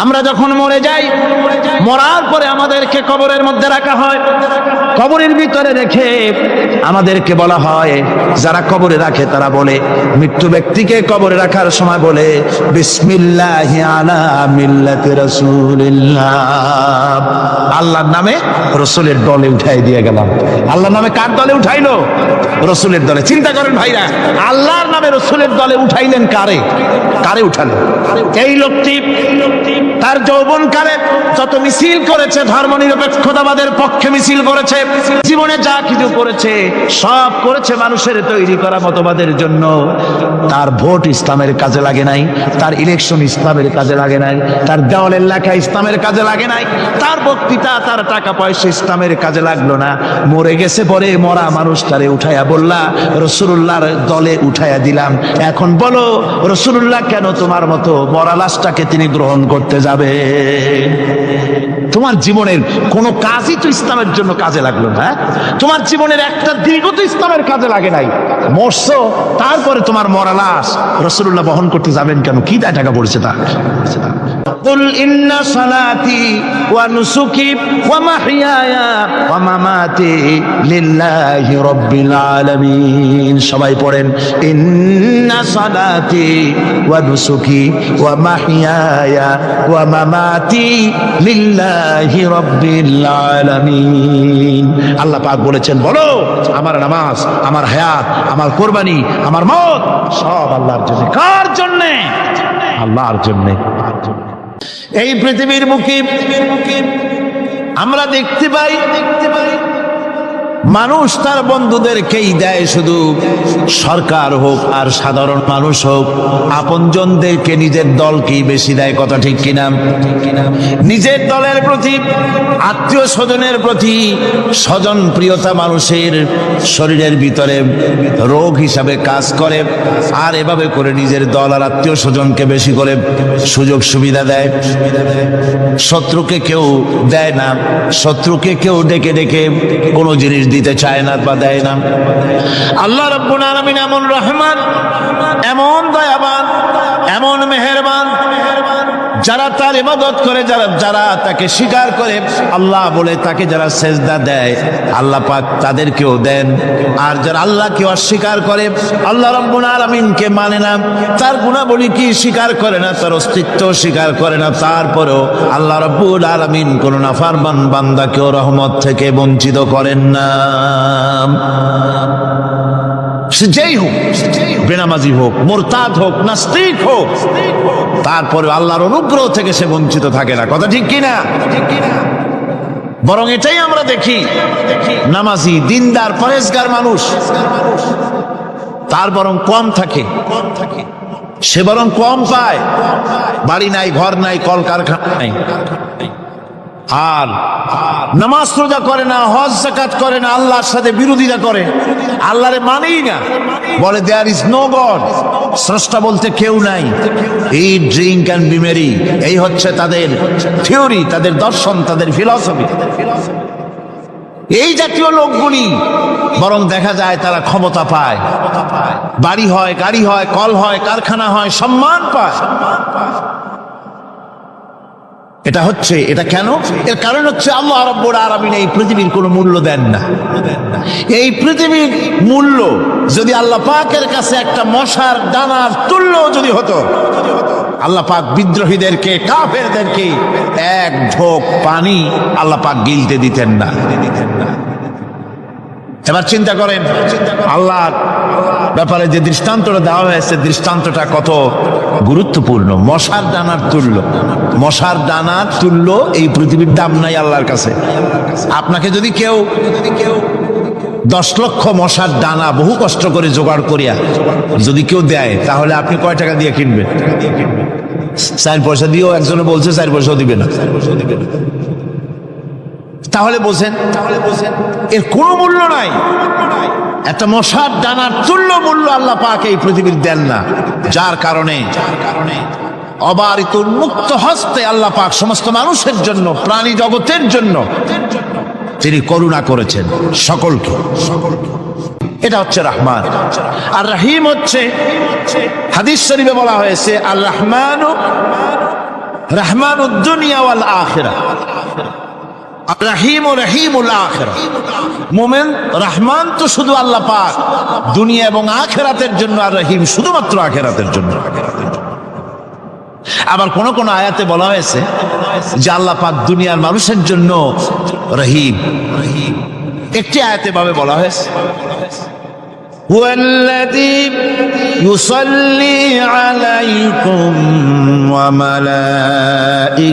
আমরা যখন মরে যাই, মরার পরে আমাদেরকে কবরের মধ্যে রাখা হয়। কবরের ভিতরে রেখে আমাদেরকে বলা হয়, যারা কবরে রাখে তারা বলে, মৃত্যু ব্যক্তিকে কবরে রাখার সময় বলে, বিসমিল্লাহি আলা মিল্লাতি রাসূলিল্লাহ, আল্লাহর নামে রসুলের দলে উঠাই দিয়ে গেলাম। আল্লাহর নামে কার দলে উঠাইলো? রসুলের দলে। চিন্তা করেন ভাইরা, আল্লাহর নামে রসুলের দলে উঠাইলেন কারে? কারে উঠালেন? এই লোকটি তার যৌবনকালে যত মিছিল করেছে, ধর্ম নিরপেক্ষতাবাদের পক্ষে মিছিল করেছে, জীবনে যা কিছু করেছে সব করেছে মানুষের তৈরি করা মতবাদের জন্য। তার ভোট ইসলামের কাজে লাগে নাই, তার ইলেকশন ইসলামের কাজে লাগে নাই, তার দেওয়ালের লেখা ইসলামের কাজে লাগে নাই, তার বক্তৃতা, তার টাকা পয়সা ইসলামের কাজে লাগলো না। মরে গেছে, পরে মরা মানুষটারে উঠাইয়া বললা, রসুলুল্লাহর দলে উঠাইয়া দিলাম। এখন বলো, রসুলুল্লাহ কেন তোমার মতো মরা লাশটাকে তিনি গ্রহণ করতে যাবে? তোমার জীবনের কোন কাজই তো ইসলামের জন্য কাজে লাগলো না। তোমার জীবনের একটা দীর্ঘ তো ইসলামের কাজে লাগে নাই। মরছো, তারপরে তোমার মরা লাশ রাসূলুল্লাহ বহন করতে যাবেন কেন? কি দায় টাকা পড়েছে তার? কুল ইন্না সালাতি ওয়া নুসুকি ওয়া মাহইয়ায়া ওয়া মামাতি লিল্লাহি রাব্বিল আলামিন। সবাই পড়েন, ইন্না সালাতি ওয়া নুসুকি ওয়া মাহইয়ায়া ওয়া মামাতি লিল্লাহি রাব্বিল আলামিন। আল্লাহ পাক বলেছেন, বলো আমার নামাজ, আমার হায়াত, আমার কুরবানি, আমার মওত সব আল্লাহর জন্য। কার জন্য? আল্লাহর জন্য। এই পৃথিবীর মুখে আমরা দেখতে পাই মানুষ তার বন্ধুদেরকেই দেয়, শুধু সরকার হোক আর সাধারণ মানুষ হোক, আপনজনদেরকে নিজের দলকেই বেশি দেয়। কথা ঠিক কিনা? নিজের দলের প্রতি, আত্মীয় স্বজনের প্রতি স্বজন প্রিয়তা মানুষের শরীরের ভিতরে রোগ হিসাবে কাজ করে, আর এভাবে করে নিজের দল আর আত্মীয় স্বজনকে বেশি করে সুযোগ সুবিধা দেয়। শত্রুকে কেউ দেয় না, শত্রুকে কেউ ডেকে ডেকে কোনো জিনিস দিতে চায় না বা দেয় না। আল্লাহ রাব্বুল আলামিন এমন রহমান, এমন দয়াবান, এমন মেহেরবান, যারা তার ইবাদত করে, যারা তাকে স্বীকার করে, আল্লাহ বলে তাকে যারা সেজদা দেয়, আল্লাহ পাক তাদেরকেও দেন। আর যারা আল্লাহকে অস্বীকার করে, আল্লাহ রাব্বুল আলামিনকে মানে না, তার গুণাবলী কি স্বীকার করে না, তার অস্তিত্ব স্বীকার করে না, তারপরেও আল্লাহ রাব্বুল আলামিন কোন নাফরমান বান্দাকেও রহমত থেকে বঞ্চিত করেন না। সে যেই হোক, বেনামাজি হোক, মুরতাদ হোক, নাস্তিক হোক, তারপরে আল্লাহর অনুগ্রহ থেকে সে বঞ্চিত থাকে না। কথা ঠিক কিনা? বরং এটাই আমরা দেখি, নামাজি, দিনদার, পরেজগার মানুষ তার বরং কম থাকে, সে বরং কম পায়। বাড়ি নাই, ঘর নাই, কলকারখানা নাই, আর নামাজ রোজা করে না, হজ যাকাত করে না, আল্লাহর সাথে বিরোধিতা করে, আল্লাহরে মানেই না, বলে দেয়ার ইজ নো গড, স্রষ্টা বলতে কেউ নাই। ইট, ড্রিঙ্ক অ্যান্ড বি মেরি, এই হচ্ছে তাদের থিওরি, তাদের দর্শন, তাদের ফিলসফি। এই জাতীয় লোকগুলি বরং দেখা যায় তারা ক্ষমতা পায়, বাড়ি হয়, গাড়ি হয়, কল হয়, কারখানা হয়, সম্মান পায়। এটা কেন? এর কারণ হচ্ছে আল্লাহ রাব্বুল আলামিন এই পৃথিবীর কোনো মূল্য দেন না। এই পৃথিবীর মূল্য যদি আল্লাহ পাকের কাছে একটা মশার দানার তুল্য যদি হতো, আল্লাহ পাক বিদ্রোহীদেরকে, কাফেরদেরকে এক ঢোক পানি আল্লাহ পাক গিলতে দিতেন না। এবার চিন্তা করেন, আল্লাহর ব্যাপারে যে দৃষ্টান্তটা দেওয়া হয়েছে, দৃষ্টান্তটা কত গুরুত্বপূর্ণ। মশার দানার তুল্য, মশার দানার তুল্য এই পৃথিবীর দাম নাই আল্লাহর কাছে। আপনাকে যদি কেউ 10 লক্ষ মশার দানা বহু কষ্ট করে জোগাড় করিয়া যদি কেউ দেয়, তাহলে আপনি কয় টাকা দিয়ে কিনবেন? 4 পয়সা দিয়েও একজনে বলছে 4 পয়সাও দিবে না। তাহলে বোঝেন এর কোনো মূল্য নাই। একটা মশার দানার তুল্য মূল্য আল্লাহ পাক এই পৃথিবীর দেন না, যার কারণে অবারিত উন্মুক্ত হস্তে আল্লাহ পাক সমস্ত মানুষের জন্য, প্রাণী জগতের জন্য তিনি করুণা করেছেন সকলকে। এটা হচ্ছে রহমান। আর রহিম হচ্ছে, হাদিস শরীফে বলা হয়েছে, আল রহমানু রহমানুদ দুনিয়া ওয়াল আখিরা, রহিম ও রহিমুল আখিরা। মোমেন রহমান তো শুধু আল্লাহ পাক দুনিয়া এবং আখিরাতের জন্য, আর রহিম শুধুমাত্র আখিরাতের জন্য। আবার কোন কোন আয়াতে বলা হয়েছে যে আল্লাহ পাক দুনিয়ার মানুষের জন্য রহিম। একটি আয়াতে ভাবে বলা হয়েছে হুয়াল্লাযী ইউসাল্লি আলাইকুম ওয়া মালাইকাতুহু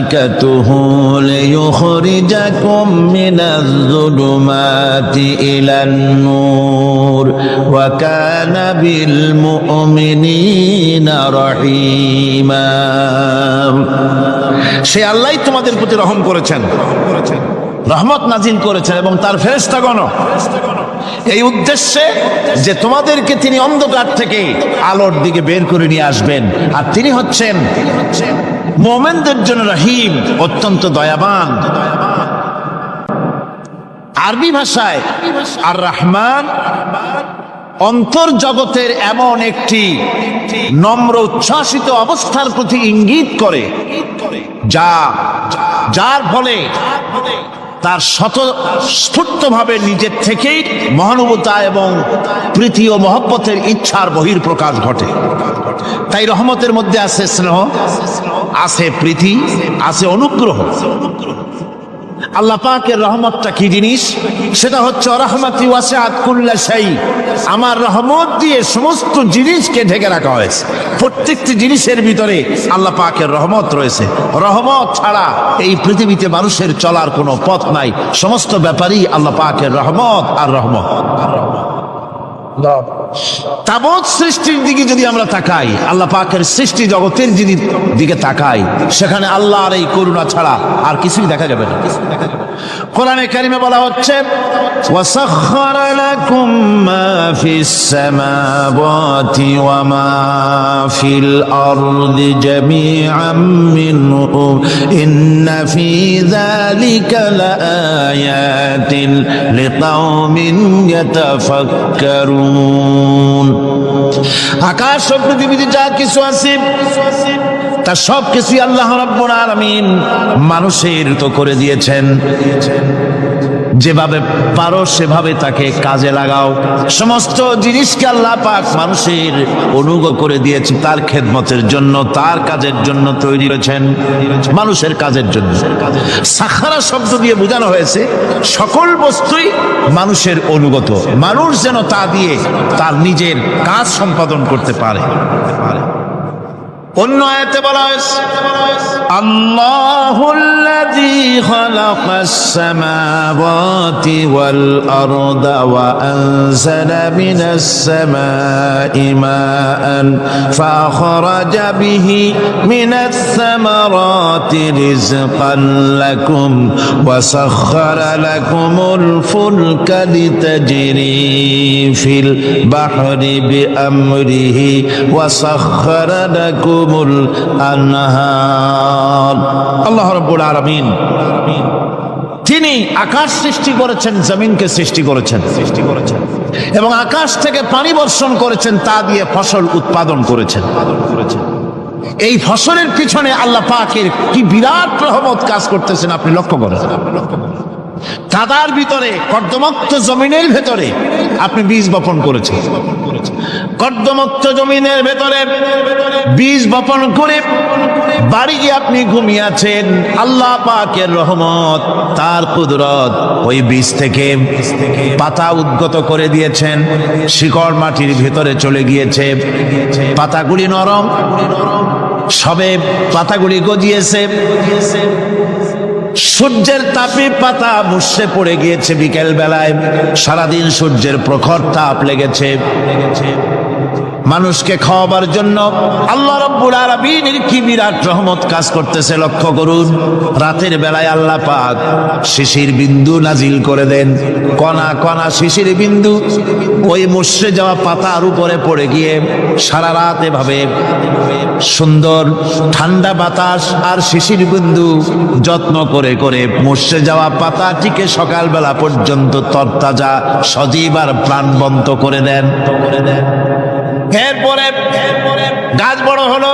লিয়ুখরিজাকুম মিনাজ যুলুমাতি ইলান নূর ওয়া কানা বিল মুমিনিনা রহিমা। সে আল্লাহই তোমাদের প্রতি রহম করেছেন, রহমত নাজিল করেছেন এবং তার ফেরেশতাগণ এই উদ্দেশ্যে যে তোমাদেরকে তিনি অন্ধকার থেকে আলোর দিকে বের করে নিয়ে আসবেন। আর তিনি হচ্ছেন মুমিনদের জন্য রহিম, অত্যন্ত দয়াবান। আরবি ভাষায় আর রহমান অন্তর জগতের এমন একটি নম্র উচ্ছ্বাসিত অবস্থার প্রতি ইঙ্গিত করে যার ফলে তার স্বতঃস্ফূর্তভাবে নিজের থেকেই মহানুভবতা এবং প্রীতি ও মহব্বতের ইচ্ছার বহির প্রকাশ ঘটে। তাই রহমতের মধ্যে আছে স্নেহ, আছে প্রীতি, আছে অনুগ্রহ। আল্লাহ পাকের রহমতটা কি জিনিস? সেটা হচ্ছে রহমতি ওয়াসিআত কুল্লা শাই। আমার রহমত দিয়ে সমস্ত জিনিসকে ঢেকে রাখা হয়েছে। প্রত্যেকটি জিনিসের ভিতরে আল্লাহ পাকের রহমত রয়েছে। রহমত ছাড়া এই পৃথিবীতে মানুষের চলার কোনো পথ নাই। সমস্ত ব্যাপারই আল্লাহ পাকের রহমত আর রহমত। তাবৎ সৃষ্টির দিকে যদি আমরা তাকাই, আল্লাহ পাকের সৃষ্টি জগতের দিকে তাকাই, সেখানে আল্লাহর এই করুণা ছাড়া আর কিছুই দেখা যাবে না। কোরআনে কারিমে বলা হচ্ছে ওয়াসাখখারা লাকুম মা ফিস সামাওয়াতি ওয়া মা ফিল আরদি জামিআম মিনহু ইন্না ফি যালিকা লাআয়াতিন লিকাওমিন ইয়াতাফাক্কারুন। আকাশ ও পৃথিবীতে যা কিছু আছে তা সব কিছুই আল্লাহ রাব্বুল আলামিন মানুষের তো করে দিয়েছেন। যেভাবে পারো সেভাবে তাকে কাজে লাগাও। সমস্ত জিনিসকে আল্লাহ পাক মানুষের অনুগ্রহ করে দিয়েছে তার খেদমতের জন্য, তার কাজের জন্য তৈরি করেছেন, মানুষের কাজের জন্য। সাখারা শব্দ দিয়ে বোঝানো হয়েছে সকল বস্তুই মানুষের অনুগত, মানুষ যেন তা দিয়ে তার নিজের কাজ সম্পাদন করতে পারে। অন্য আয়াতে বলা হয়েছে আল্লাহুল্লাযী খালাকাস সামাওয়াতি ওয়াল আরদা ওয়া আনজালা মিনাস সামাই মাআন ফাখরাজা বিহি মিনাস সামারাতি রিজকান লাকুম ওয়া সাখখারা লাকুমুল ফুলকা লিতাজরি ফিল বাহরি বিআমরিহি ওয়া সাখখারা লাকুম আল্লাহ রাব্বুল আলামিন তিনি আকাশ সৃষ্টি করেছেন, জমিনকে সৃষ্টি করেছেন এবং আকাশ থেকে পানি বর্ষণ করেছেন, তা দিয়ে ফসল উৎপাদন করেছেন। এই ফসলের পিছনে আল্লাহ পাকের কি বিরাট রহমত কাজ করতেছেন আপনি লক্ষ্য করেন। কাদার ভিতরে, কর্দমাক্ত জমিনের ভেতরে আপনি বীজ বপন করেছেন। কর্দমাক্ত জমিনের ভেতরে বীজ বপন করে বাড়ি গিয়ে আপনি ঘুমিয়ে আছেন। আল্লাহ পাকের রহমত, তার কুদরত, ওই বীজ থেকে পাতা উদ্গত করে দিয়েছেন, শিকড় মাটির ভেতরে চলে গিয়েছে, পাতাগুলি নরম, সবে পাতাগুলি গজিয়েছে। সূর্যের তাপে পাতা মুষড়ে পড়ে গিয়েছে বিকেল বেলায়, সারাদিন সূর্যের প্রখর তাপ লেগেছে। মানুষকে খাওয়াবার জন্য আল্লাহ রাব্বুল আলামিনের কি বিরাট রহমত কাজ করতেছে লক্ষ্য করুন। রাতের বেলায় আল্লাহ পাক শিশির বিন্দু নাজিল করে দেন, কণা কণা শিশির বিন্দু ওই মুষড়ে যাওয়া পাতার উপরে পড়ে গিয়ে সারা রাত এভাবে সুন্দর ঠান্ডা বাতাস আর শিশির বিন্দু যত্ন করে করে মুষড়ে যাওয়া পাতাটিকে সকালবেলা পর্যন্ত তরতাজা, সজীব আর প্রাণবন্ত করে দেন। এরপরে গাছ বড় হলো,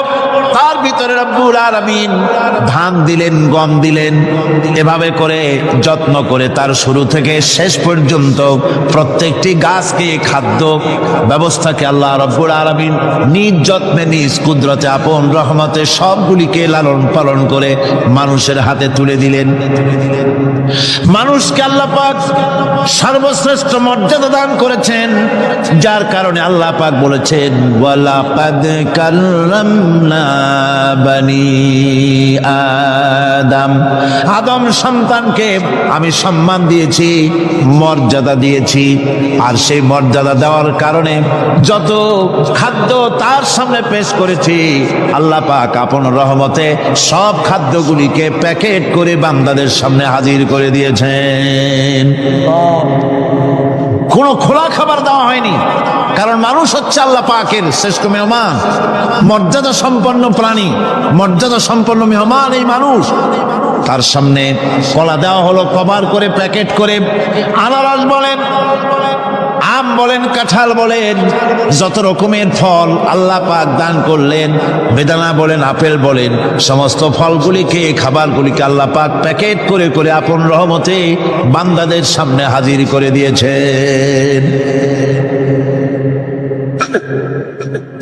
তার ভিতরে রব্বুল আলামিন ধান দিলেন, গম দিলেন, এভাবে করে যত্ন করে তার শুরু থেকে শেষ পর্যন্ত প্রত্যেকটি গাছকে খাদ্য ব্যবস্থাকে আল্লাহ রব্বুল আলামিন নিজ যত্নে নিজ কুদরতে আপন রহমতে সবগুলিকে লালন পালন করে মানুষের হাতে তুলে দিলেন। মানুষকে আল্লাহ পাক সর্বশ্রেষ্ঠ মর্যাদা দান করেছেন, যার কারণে আল্লাহ পাক বলেছেন ওয়ালাকাদ কাররামনা বানি আদম, আদম সন্তানকে আমি সম্মান দিয়েছি, মর্যাদা দিয়েছি। আর সেই মর্যাদা দেওয়ার কারণে যত খাদ্য তার সামনে পেশ করেছি, আল্লাহ পাক আপন রহমতে সব খাদ্যগুলিকে প্যাকেট করে বান্দাদের সামনে হাজির করে দিয়েছেন। কোনো খোলা খাবার দেওয়া হয়নি, কারণ মানুষ হচ্ছে আল্লাহ পাকের শ্রেষ্ঠ মেহমান, মর্যাদা সম্পন্ন প্রাণী, মর্যাদা সম্পন্ন মেহমান এই মানুষ। তার সামনে কলা দেওয়া হলো কভার করে, প্যাকেট করে। আনারস বলেন, আম বলেন, কাঁঠাল বলেন, যত রকমের ফল আল্লাহ পাক দান করলেন, বেদানা বলেন, আপেল বলেন, সমস্ত ফলগুলিকে, খাবারগুলিকে আল্লাহ পাক প্যাকেট করে করে আপন রহমতে বান্দাদের সামনে হাজির করে দিয়েছেন।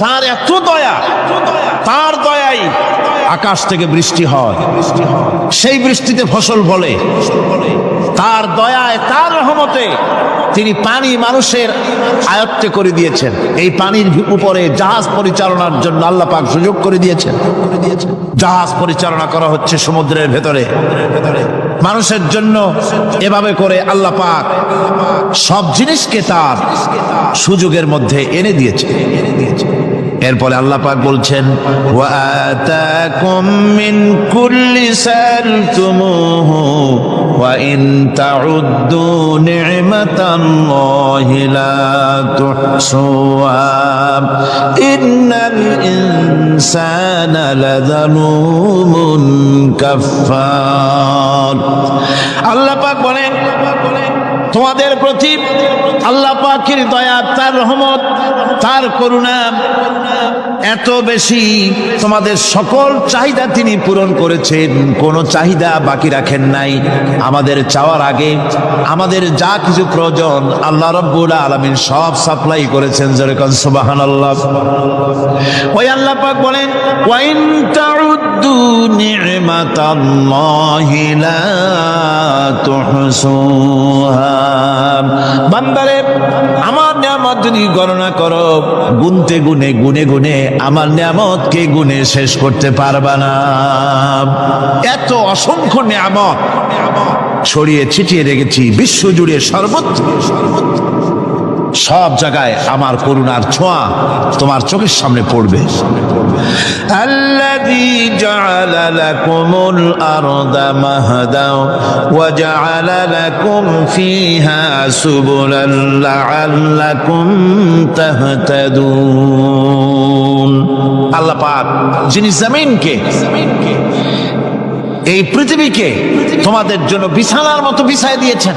তার এত দয়া, তার দয়াই আকাশ থেকে বৃষ্টি হয়, সেই বৃষ্টিতে ফসল ফলে। তার দয়ায়, তার রহমতে তিনি পানি মানুষের আয়ত্তে করে দিয়েছেন। এই পানির উপরে জাহাজ পরিচালনার জন্য আল্লাহ পাক সুযোগ করে দিয়েছেন। জাহাজ পরিচালনা করা হচ্ছে সমুদ্রের ভেতরে মানুষের জন্য। এভাবে করে আল্লাহ পাক সব জিনিসকে তার সুযোগের মধ্যে এনে দিয়েছে। এরপরে আল্লাহ পাক বলছেন ওয়া আতাকুম মিন কুল্লি সালতুমুহু ওয়া ইন তাউদ্দু নি'মাতাল্লাহি লা তুহসুহা ইন্নাল ইনসানা লাযালুমুন কাফফার। আল্লাহ পাক বলেন তোমাদের প্রতি আল্লাহ পাকের দয়া, তার রহমত, তার করুণা এত বেশি, তোমাদের সকল চাহিদা তিনি পূরণ করেছেন, কোনো চাহিদা বাকি রাখেন নাই। আমাদের চাওয়ার আগে আমাদের যা কিছু প্রয়োজন আল্লাহ রাব্বুল আলামিন সব সাপ্লাই করেছেন। যেরকম সুবহানাল্লাহ। ওই আল্লাহ পাক বলেন ওয়া ইন তাউদ্দু নি'মাতাল্লাহি লা তুহসুহা। বান্দারে, আমার নিয়ামত যদি গণনা করো, গুনতে গুনে গুনে গুনে আমার নিয়ামতকে গুনে শেষ করতে পারবা না। এত অসংখ্য নিয়ামত ছড়িয়ে ছিটিয়ে রেখেছি বিশ্ব জুড়ে, সর্বত্র সব জায়গায় আমার করুণার ছোঁয়া তোমার চোখের সামনে পড়বে। আল্লাযী জাআলা লাকুমুল আরদা মাহদা ওয়া জাআলা লাকুম ফীহা সুবুলান লাআল্লাকুম তাহতাদুন। আল্লাহ পাক যিনি জমিনকে, এই পৃথিবীকে তোমাদের জন্য বিছানার মতো বিছায় দিয়েছেন,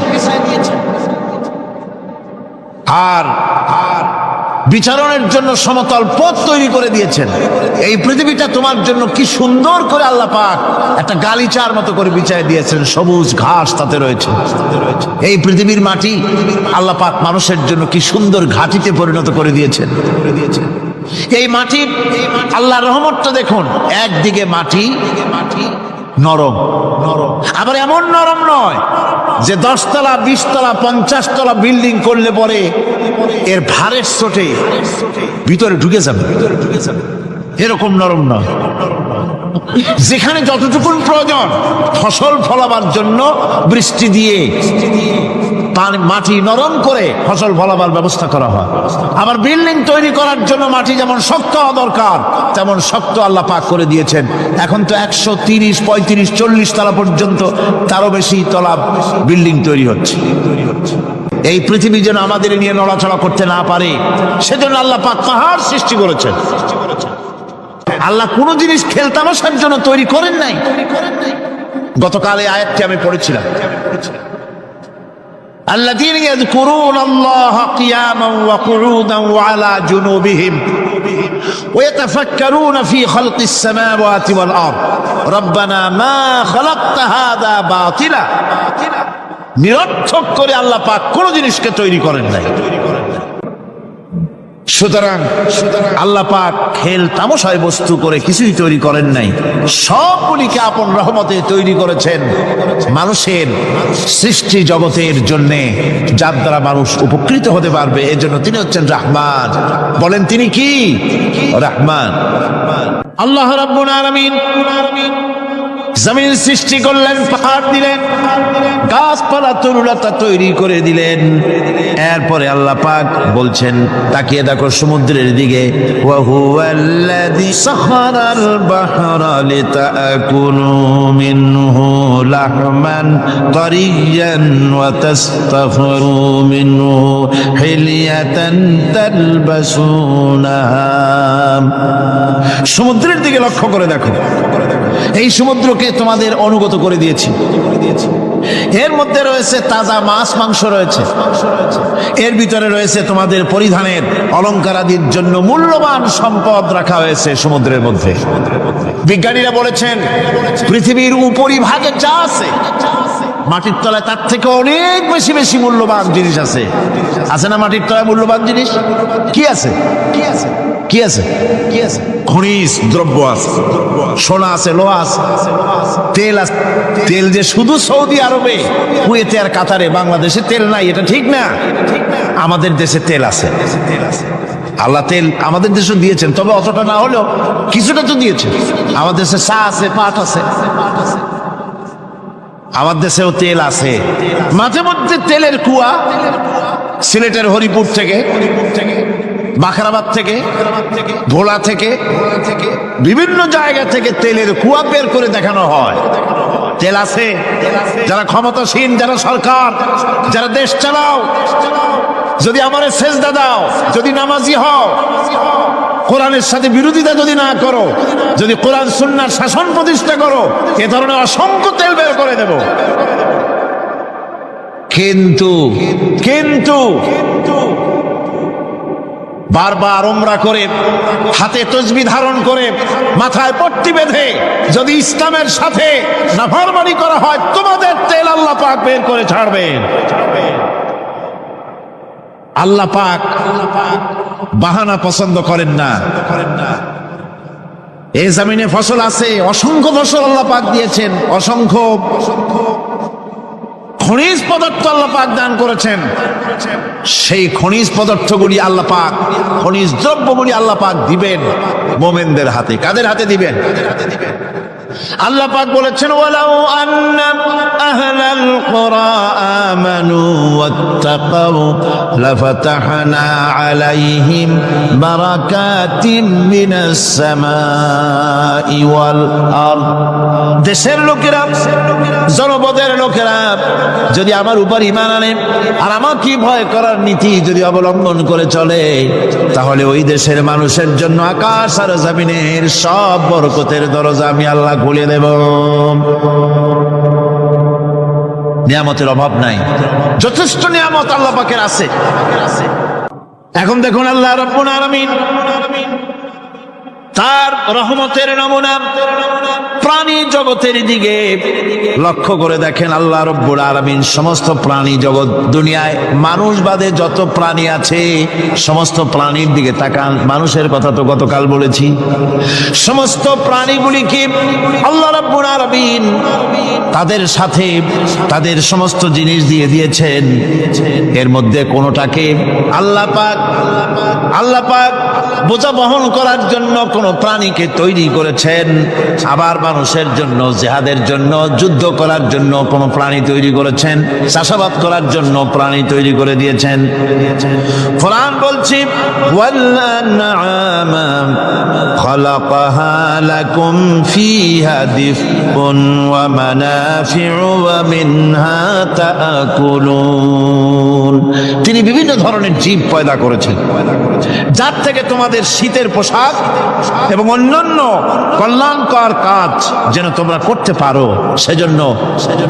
আর বিচারণের জন্য সমতল পথ তৈরি করে দিয়েছেন। এই পৃথিবীটা তোমার জন্য কি সুন্দর করে আল্লাহ পাক একটা গালিচার মতো করে বিছায় দিয়েছেন, সবুজ ঘাস তাতে রয়েছে। এই পৃথিবীর মাটি আল্লাহ পাক মানুষের জন্য কি সুন্দর ঘাটিতে পরিণত করে দিয়েছেন। এই মাটি আল্লাহর রহমতটা দেখুন, একদিকে মাটি নরম, আবার এমন নরম নয় যে 10 তলা 20 তলা 50 তলা বিল্ডিং করলে পরে এর ভারের চোটে ভিতরে ঢুকে যাবে, এরকম নরম নয়। যেখানে যতটুকুন প্রয়োজন ফসল ফলাবার জন্য বৃষ্টি দিয়ে মাটি নরম করে ফসল ফলাবার ব্যবস্থা করা হয়। আবার বিল্ডিং তৈরি করার জন্য মাটি যেমন শক্ত হওয়া দরকার তেমন শক্ত আল্লাহ পাক করে দিয়েছেন। এখন তো 130, 35, 40 তলা পর্যন্ত, তারও বেশি তলা বিল্ডিং তৈরি হচ্ছে। এই পৃথিবী যেন আমাদের নিয়ে নড়াচড়া করতে না পারে সেজন্য আল্লাহ পাক পাহাড় সৃষ্টি করেছেন। আল্লাহ কোন জিনিস খেলতামাশার জন্য তৈরি করেন নাই। গতকাল এই আয়াতটি আমি পড়েছিলাম, الذين يذكرون الله قياما وقعودا وعلى جنوبهم ويتفكرون في خلق السماوات والأرض ربنا ما خلقت هذا باطلا নিরর্থক করে আল্লাহ পাক কোন জিনিসকে তৈরি করেন নাই। সুতরাং আল্লাহ পাক খেল তামাশায় বস্তু করে কিছুই তৈরি করেন নাই, সবগুলিকে আপন রহমতে তৈরি করেছেন মানুষের সৃষ্টি জগতের জন্য, যার দ্বারা মানুষ উপকৃত হতে পারবে। এজন্য তিনি হচ্ছেন রহমান। বলেন তিনি কি? রহমান। আল্লাহ রাব্বুল আলামিন জমিন সৃষ্টি করলেন, পাহাড় দিলেন, গাছপালা তরুলতা তৈরি করে দিলেন। এরপরে আল্লাহ পাক বলছেন, তাকিয়ে দেখো সমুদ্রের দিকে, ওয়া হুয়াল্লাযী সাখারাল বাহরা লিতাকুলু মিনহু লাহমান তারিয়ান ওয়া তাস্তাখরু মিনহু হিলিয়াতান তালবাসুনাহা। সমুদ্রের দিকে লক্ষ্য করে দেখো, এই সমুদ্রকে তোমাদের অনুগত করে দিয়েছি। এর মধ্যে রয়েছে তাজা মাছ মাংস রয়েছে, এর ভিতরে রয়েছে তোমাদের পরিধানের অলংকারাদির জন্য মূল্যবান সম্পদ রাখা হয়েছে সমুদ্রের মধ্যে। বিজ্ঞানীরা বলেছেন পৃথিবীর উপরিভাগে যা আছে মাটির তলায় তার থেকে অনেক বেশি বেশি মূল্যবান জিনিস আছে। আছে না মাটির তলায় মূল্যবান জিনিস? কি আছে? কি আছে? কি আছে? কি আছে? খনিজ দ্রব্য আছে, সোনা আছে, লোহা আছে, তেল আছে। তেল যে শুধু সৌদি আরবে, কুয়েতে আর কাতারে, বাংলাদেশে তেল নাই, এটা ঠিক না। আমাদের দেশে তেল আছে। আল্লাহ তেল আমাদের দেশে দিয়েছেন, তবে অতটা না হলেও কিছুটা তো দিয়েছেন। আমাদের দেশে চা আছে, পাট আছে, আমার দেশেও তেল আছে। মাঝে মধ্যে তেলের কুয়া সিলেটের হরিপুর থেকে, বাখরাবাদ থেকে, ভোলা থেকে, বিভিন্ন জায়গা থেকে তেলের কুয়া বের করে দেখানো হয়। তেল আছে। যারা ক্ষমতাসীন, যারা সরকার, যারা দেশ চালাও, যদি আমারে সেজদা দাও, যদি নামাজি হও, কোরআনের সাথে বিরোধিতা যদি না করো, যদি কোরআন সুন্নাহর শাসন প্রতিষ্ঠা করো, এ ধরনের অসংখ্য তেল বের করে দেব। কিন্তু কিন্তু বারবার উমরা করে, হাতে তসবিহ ধারণ করে, মাথায় পট্টি বেঁধে যদি ইসলামের সাথে নাফরমানি করা হয়, তোমাদের তেল আল্লাহ পাক বের করে ছাড়বেন। আল্লাহ পাক বাহানা পছন্দ করেন না। এই জমিনে ফসল আছে, অসংখ্য ফসল আল্লাহ পাক দিয়েছেন, অসংখ্য খনিজ পদার্থ আল্লাহ পাক দান করেছেন। সেই খনিজ পদার্থগুলি আল্লাহ পাক, খনিজ দ্রব্যগুলি আল্লাহ পাক দিবেন মুমিনদের হাতে। কাদের হাতে দিবেন? আল্লাহ পাক বলেছেন, ওয়ালাউ আন্না আহলাল কুরা আমানু ওয়াত্তাকাউ লাফাতাহনা আলাইহিম বারাকাতিম মিনাস সামাই ওয়াল আরদ। দেশের লোকেরা, জনপদের লোকেরা যদি আমার উপর ঈমান আনে আর আমাকে ভয় করার নীতি যদি অবলম্বন করে চলে, তাহলে ওই দেশের মানুষের জন্য আকাশ আর জমিনের সব বরকতের দরজা আমি আল্লাহ খুলে দেব। নিয়ামতের অভাব নাই, যথেষ্ট নিয়ামত আল্লাহ পাকের আছে। এখন দেখুন আল্লাহ রাব্বুল আলামিন তার রহমতের নমুনা প্রাণী জগতের দিকে লক্ষ্য করে দেখেন। আল্লাহ রাব্বুল আলামিন সমস্ত প্রাণী জগৎ, দুনিয়ায় মানুষ বাদে যত প্রাণী আছে সমস্ত প্রাণীর দিকে তাকান। মানুষের কথা তো গতকাল বলেছি। সমস্ত প্রাণীগুলিকে আল্লাহ রাব্বুল আলামিন তাদের সাথে তাদের সমস্ত জিনিস দিয়ে দিয়েছেন। এর মধ্যে কোনোটাকে আল্লাহ পাক বোঝা বহন করার জন্য কোন প্রাণীকে তৈরি করেছেন, আবার মানুষের জন্য, জিহাদের জন্য, যুদ্ধ করার জন্য কোন প্রাণী তৈরি করেছেন, চাষাবাদ করার জন্য প্রাণী তৈরি করে দিয়েছেন। কোরআন বলছে, ওয়াল আনআমা খালাকাহা লাকুম ফিহা দিফউন ওয়া মানা মানাফিউ ওয়া মিনহা তাআকুলুন। তিনি বিভিন্ন ধরনের জীব পয়দা করেছেন, যার থেকে তোমাদের শীতের পোশাক এবং অন্যান্য কল্যাণকর কাজ যেন তোমরা করতে পারো, সেজন্য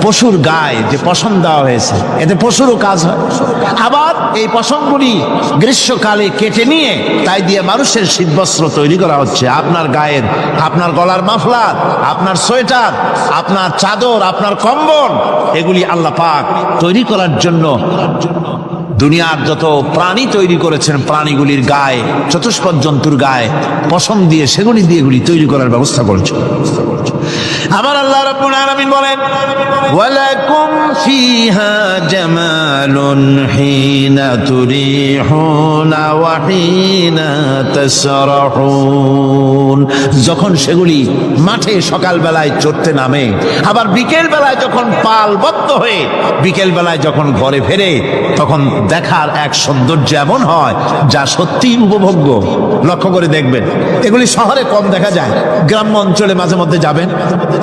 পশুর গায়ে যে পশম দেওয়া হয়েছে, এতে পশুরও কাজ হয়। আবার এই পশমগুলি গ্রীষ্মকালে কেটে নিয়ে তাই দিয়ে মানুষের শীতবস্ত্র তৈরি করা হচ্ছে। আপনার গায়ের, আপনার গলার মাফলার, আপনার সোয়েটার, আপনার চাদর, আপনার কম্বল, এগুলি আল্লাহ পাক তৈরি করার জন্য দুনিয়ার যত প্রাণী তৈরি করেছেন, প্রাণীগুলির গায়ে, চতুষ্পদ জন্তুর গায়ে পশম দিয়ে, সেগুলি দিয়ে এগুলি তৈরি করার ব্যবস্থা করেছেন। আবার আল্লাহ রাব্বুল আলামিন বলেন, ওয়ালাকুম ফিহা জামালুন হিনা তুরিহুনা ওয়া হিনা তাসরাহুন। যখন সেগুলি মাঠে সকাল বেলায় চড়তে নামে, আবার বিকেল বেলায় যখন পালবদ্ধ হয়ে বিকেল বেলায় যখন ঘরে ফেরে, তখন দেখার এক সৌন্দর্য এমন হয় যা সত্যি উপভোগ্য। লক্ষ্য করে দেখবেন, এগুলি শহরে কম দেখা যায়, গ্রাম্য অঞ্চলে মাঝে মধ্যে যাবেন,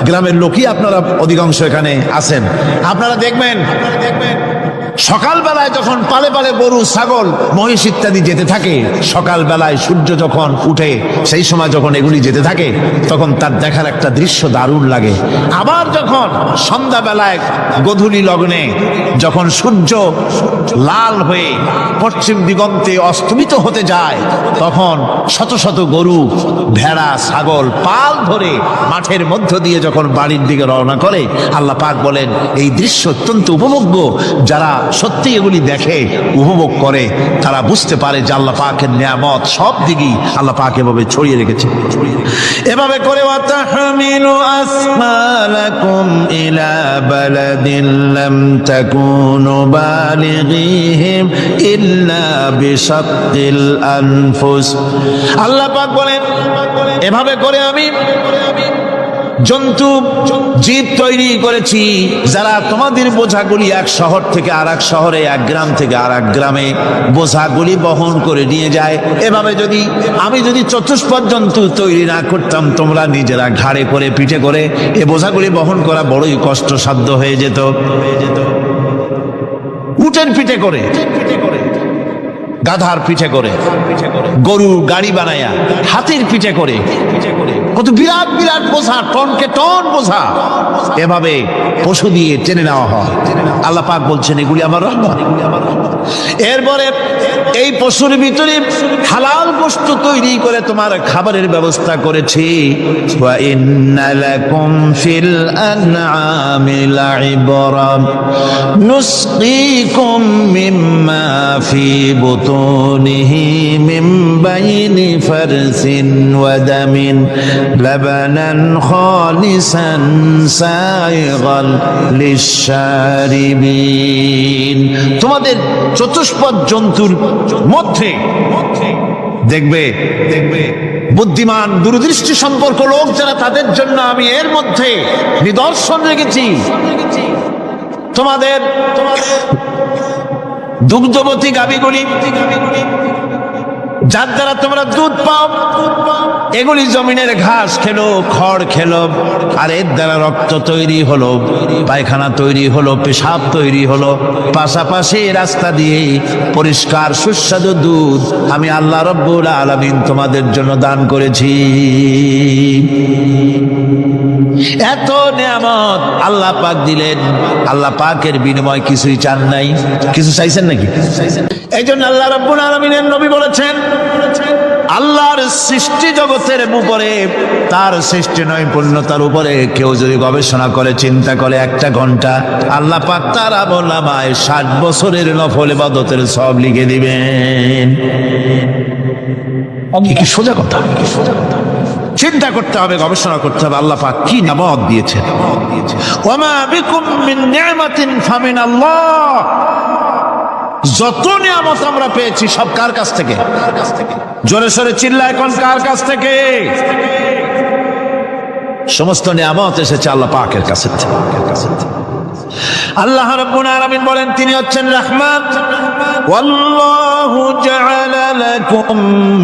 গ্রামের লোকই আপনারা অধিকাংশ এখানে আছেন, আপনারা দেখবেন সকাল বেলায় যখন পালে পালে গরু, ছাগল, মহিষ ইত্যাদি যেতে থাকে, সকাল বেলায় সূর্য যখন উঠে সেই সময় যখন এগুলি যেতে থাকে, তখন তার দেখার একটা দৃশ্য দারুণ লাগে। আবার যখন সন্ধ্যা বেলায় গোধূলি লগ্নে যখন সূর্য লাল হয়ে পশ্চিম দিগন্তে অস্তমিত হতে যায়, তখন শত শত গরু, ভেড়া, ছাগল পাল ধরে মাঠের মধ্য দিয়ে যখন বাড়ির দিকে রওনা করে, আল্লাহ পাক বলেন এই দৃশ্য অত্যন্ত উপভোগ্য। যারা সত্যি এগুলি দেখে, উপভোগ করে, তারা বুঝতে পারে যে আল্লাহ পাকের নিয়ামত সব দিকেই আল্লাহ পাক এভাবে ছড়িয়ে রেখেছে। এভাবে করে ওয়াতাহমিলু আসমালাকুম ইলা বালাদিন লাম তাকুনু বালিগিহিম ইল্লা বিশাক্কিল আনফুস। আল্লাহ পাক বলেন, এভাবে করে আমি জন্তু, জীব তৈরি করেছি যারা তোমাদের বোঝাগুলি এক শহর থেকে আর এক শহরে, এক গ্রাম থেকে আর এক গ্রামে বোঝাগুলি বহন করে নিয়ে যায়। এভাবে আমি যদি চতুষ্পদ জন্তু তৈরি না করতাম, তোমরা নিজেরা ঘাড়ে করে, পিঠে করে এ বোঝাগুলি বহন করা বড়ই কষ্টসাধ্য হয়ে যেত। উটের পিঠে করে, গাধার পিঠে করে, গরু গাড়ি বানায়া, হাতির পিঠে করে, কত বিরাট বিরাট বোঝা, টনকে টন বোঝা এভাবে পশু দিয়ে টেনে নেওয়া হয়। আল্লাহ পাক বলছেন এগুলি আমার রহমত। এরপরে এই পশুর ভিতরে হালাল গোশত তৈরি করে তোমার খাবারের ব্যবস্থা করেছি। ওয়া ইন্না লাকুম ফিল আনআমি লাইবরা নুসকিকুম মিম্মা ফি বুতুনিহি মিন বাইনি ফারসিন ওয়া দামিন লাবানান খালিসান সাইগাল লিশারিবিন। তোমাদের চতুষ্পদ জন্তুর মধ্যে দেখবে বুদ্ধিমান, দূরদৃষ্টি সম্পর্ক লোক যারা, তাদের জন্য আমি এর মধ্যে নিদর্শন রেখেছি। তোমাদের দুগ্ধবতী গাভীগুলি, যার দ্বারা তোমরা দুধ পাও, এগুলি জমিনের ঘাস খেলো, খড় খেলো, আর এর দ্বারা রক্ত তৈরি হলো, পায়খানা তৈরি হলো, পেশাব তৈরি হলো। পাশাপাশি রাস্তা দিয়ে পরিষ্কার সুস্বাদু দুধ আমি আল্লাহ রব্বুল আলামিন তোমাদের জন্য দান করেছি। এত নিয়ামত আল্লাহ পাক দিলেন, আল্লাহ পাকের বিনিময় কিছুই চান নাই। কিছু চাইছেন নাকি? এই জন্য আল্লাহ রব্বুল আলামিনের নবী বলেছেন, আল্লাহর সৃষ্টি জগতের উপরে, তার সৃষ্টি নৈপুণ্যতার উপরে কেউ যদি গবেষণা করে, চিন্তা করে একটা ঘন্টা, আল্লাহ পাক তার আমলনামায় 60 বছরের নফল ইবাদতের সব লিখে দিবেন। কি সোজা কথা! চিন্তা করতে হবে, গবেষণা করতে হবে আল্লাহ পাক কি নিয়ামত দিয়েছেন। ওয়ামা বিকুম মিন নি'মাতিন ফামিনাল্লাহ। যত নিয়ামত আমরা পেয়েছি সব কার কাছ থেকে? জোরে সোরে চিল্লায় কোন কার কাছ থেকে? সমস্ত নিয়ামত এসেছে আল্লাহ পাকের কাছে। আল্লাহ রাব্বুল আলামিন বলেন তিনি হচ্ছেন রহমান। ওয়াল্লাহু জাআলা লাকুম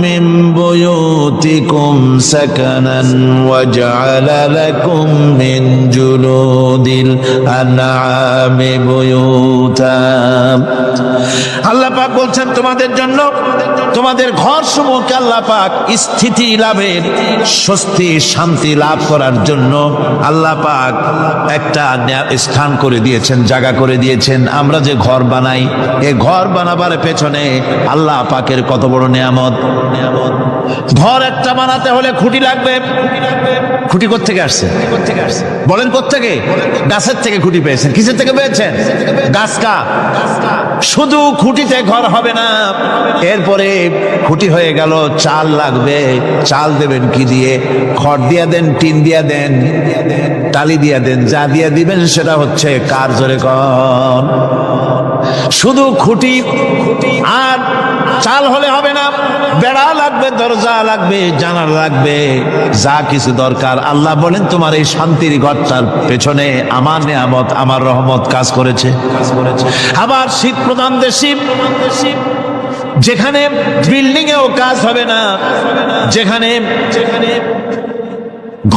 মিন বুয়ুতিকুম সাকানান ওয়া জাআলা লাকুম মিন জুলুদিল আনআমি বুয়ুতা। আল্লাহ পাক বলছেন তোমাদের জন্য তোমাদের ঘর সমূহকে আল্লাহ পাক স্থিতি লাভের, স্বস্তি শান্তি লাভ করার জন্য আল্লাহ পাক একটা স্থান করে দিয়েছেন, জায়গা করে দিয়েছেন। আমরা যে ঘর বানাই, এই ঘর বানাবার পেছনে আল্লাহ পাকের কত বড় নিয়ামত। ঘর একটা বানাতে হলে খুঁটি লাগবে। খুঁটি কোত্থেকে আসছে? বলেন কোত্থেকে? গাছের থেকে খুঁটি পেয়েছেন। কিসের থেকে পেয়েছেন? গাছ কা। শুধু খুঁটিতে ঘর হবে না, এরপরে খুঁটি হয়ে গেল, চাল লাগবে। চাল দেবেন কি দিয়ে? খড় দিয়া দেন, টিন দিয়া দেন, টালি দিয়া দেন, যা দিয়া দিবেন সেটা হচ্ছে কার, জোরে কর। শুধু খুঁটি আর চাল হলে হবে না, বেড়া লাগবে, দরজা লাগবে, জানালা লাগবে, যা কিছু দরকার। আল্লাহ বলেন তোমার এই শান্তির ঘরটার পেছনে আমার নিয়ামত, আমার রহমত কাজ করেছে। আবার শীত প্রধান দেশে যেখানে বিল্ডিং এও কাজ হবে না, যেখানে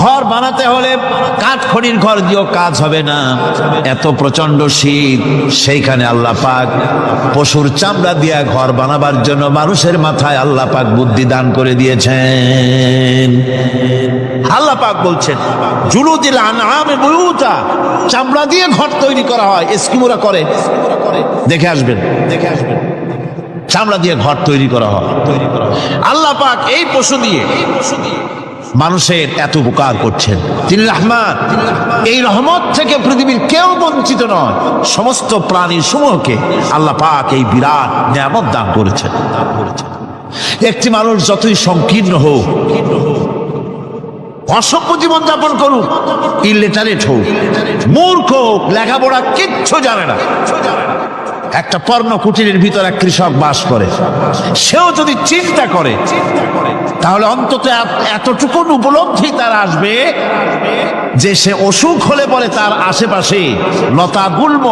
ঘর বানাতে হলে কাঠখড়ির ঘর দিয়েও কাজ হবে না, এত প্রচন্ড শীত, সেইখানে আল্লাহ পাক পশুর চামড়া দিয়া ঘর বানাবার জন্য মানুষের মাথায় আল্লাহ পাক বুদ্ধি দান করে দিয়েছেন। আল্লাহ পাক বলছেন জুলুদিল আনআমি বুয়ুতা, চামড়া দিয়ে ঘর তৈরি করা হয়। এস্কিমোরা করে, দেখে আসবেন, চামড়া দিয়ে ঘর তৈরি করা হয়। আল্লাহ পাক এই পশু দিয়ে মানুষের এত উপকার করছেন। তিনি রহমান। এই রহমত থেকে পৃথিবীর কেউ বঞ্চিত নয়। সমস্ত প্রাণী সমূহকে আল্লাহ পাক এই বিরাট নিয়ামত দান করেছেন। একটি মানুষ যতই সংকীর্ণ হোক, অসভ্য জীবন যাপন করুক, ইলিটারেট হোক, মূর্খ হোক, লেখাপড়া কিচ্ছু জানে না, একটা পর্ণ কুটিরের ভিতর এক কৃষক বাস করে, সেও যদি চিন্তা করে তাহলে অন্তত এতটুকু উপলব্ধি তার আসবে যে সে অসুখ হলে পরে তার আশেপাশে লতা গুল্ম,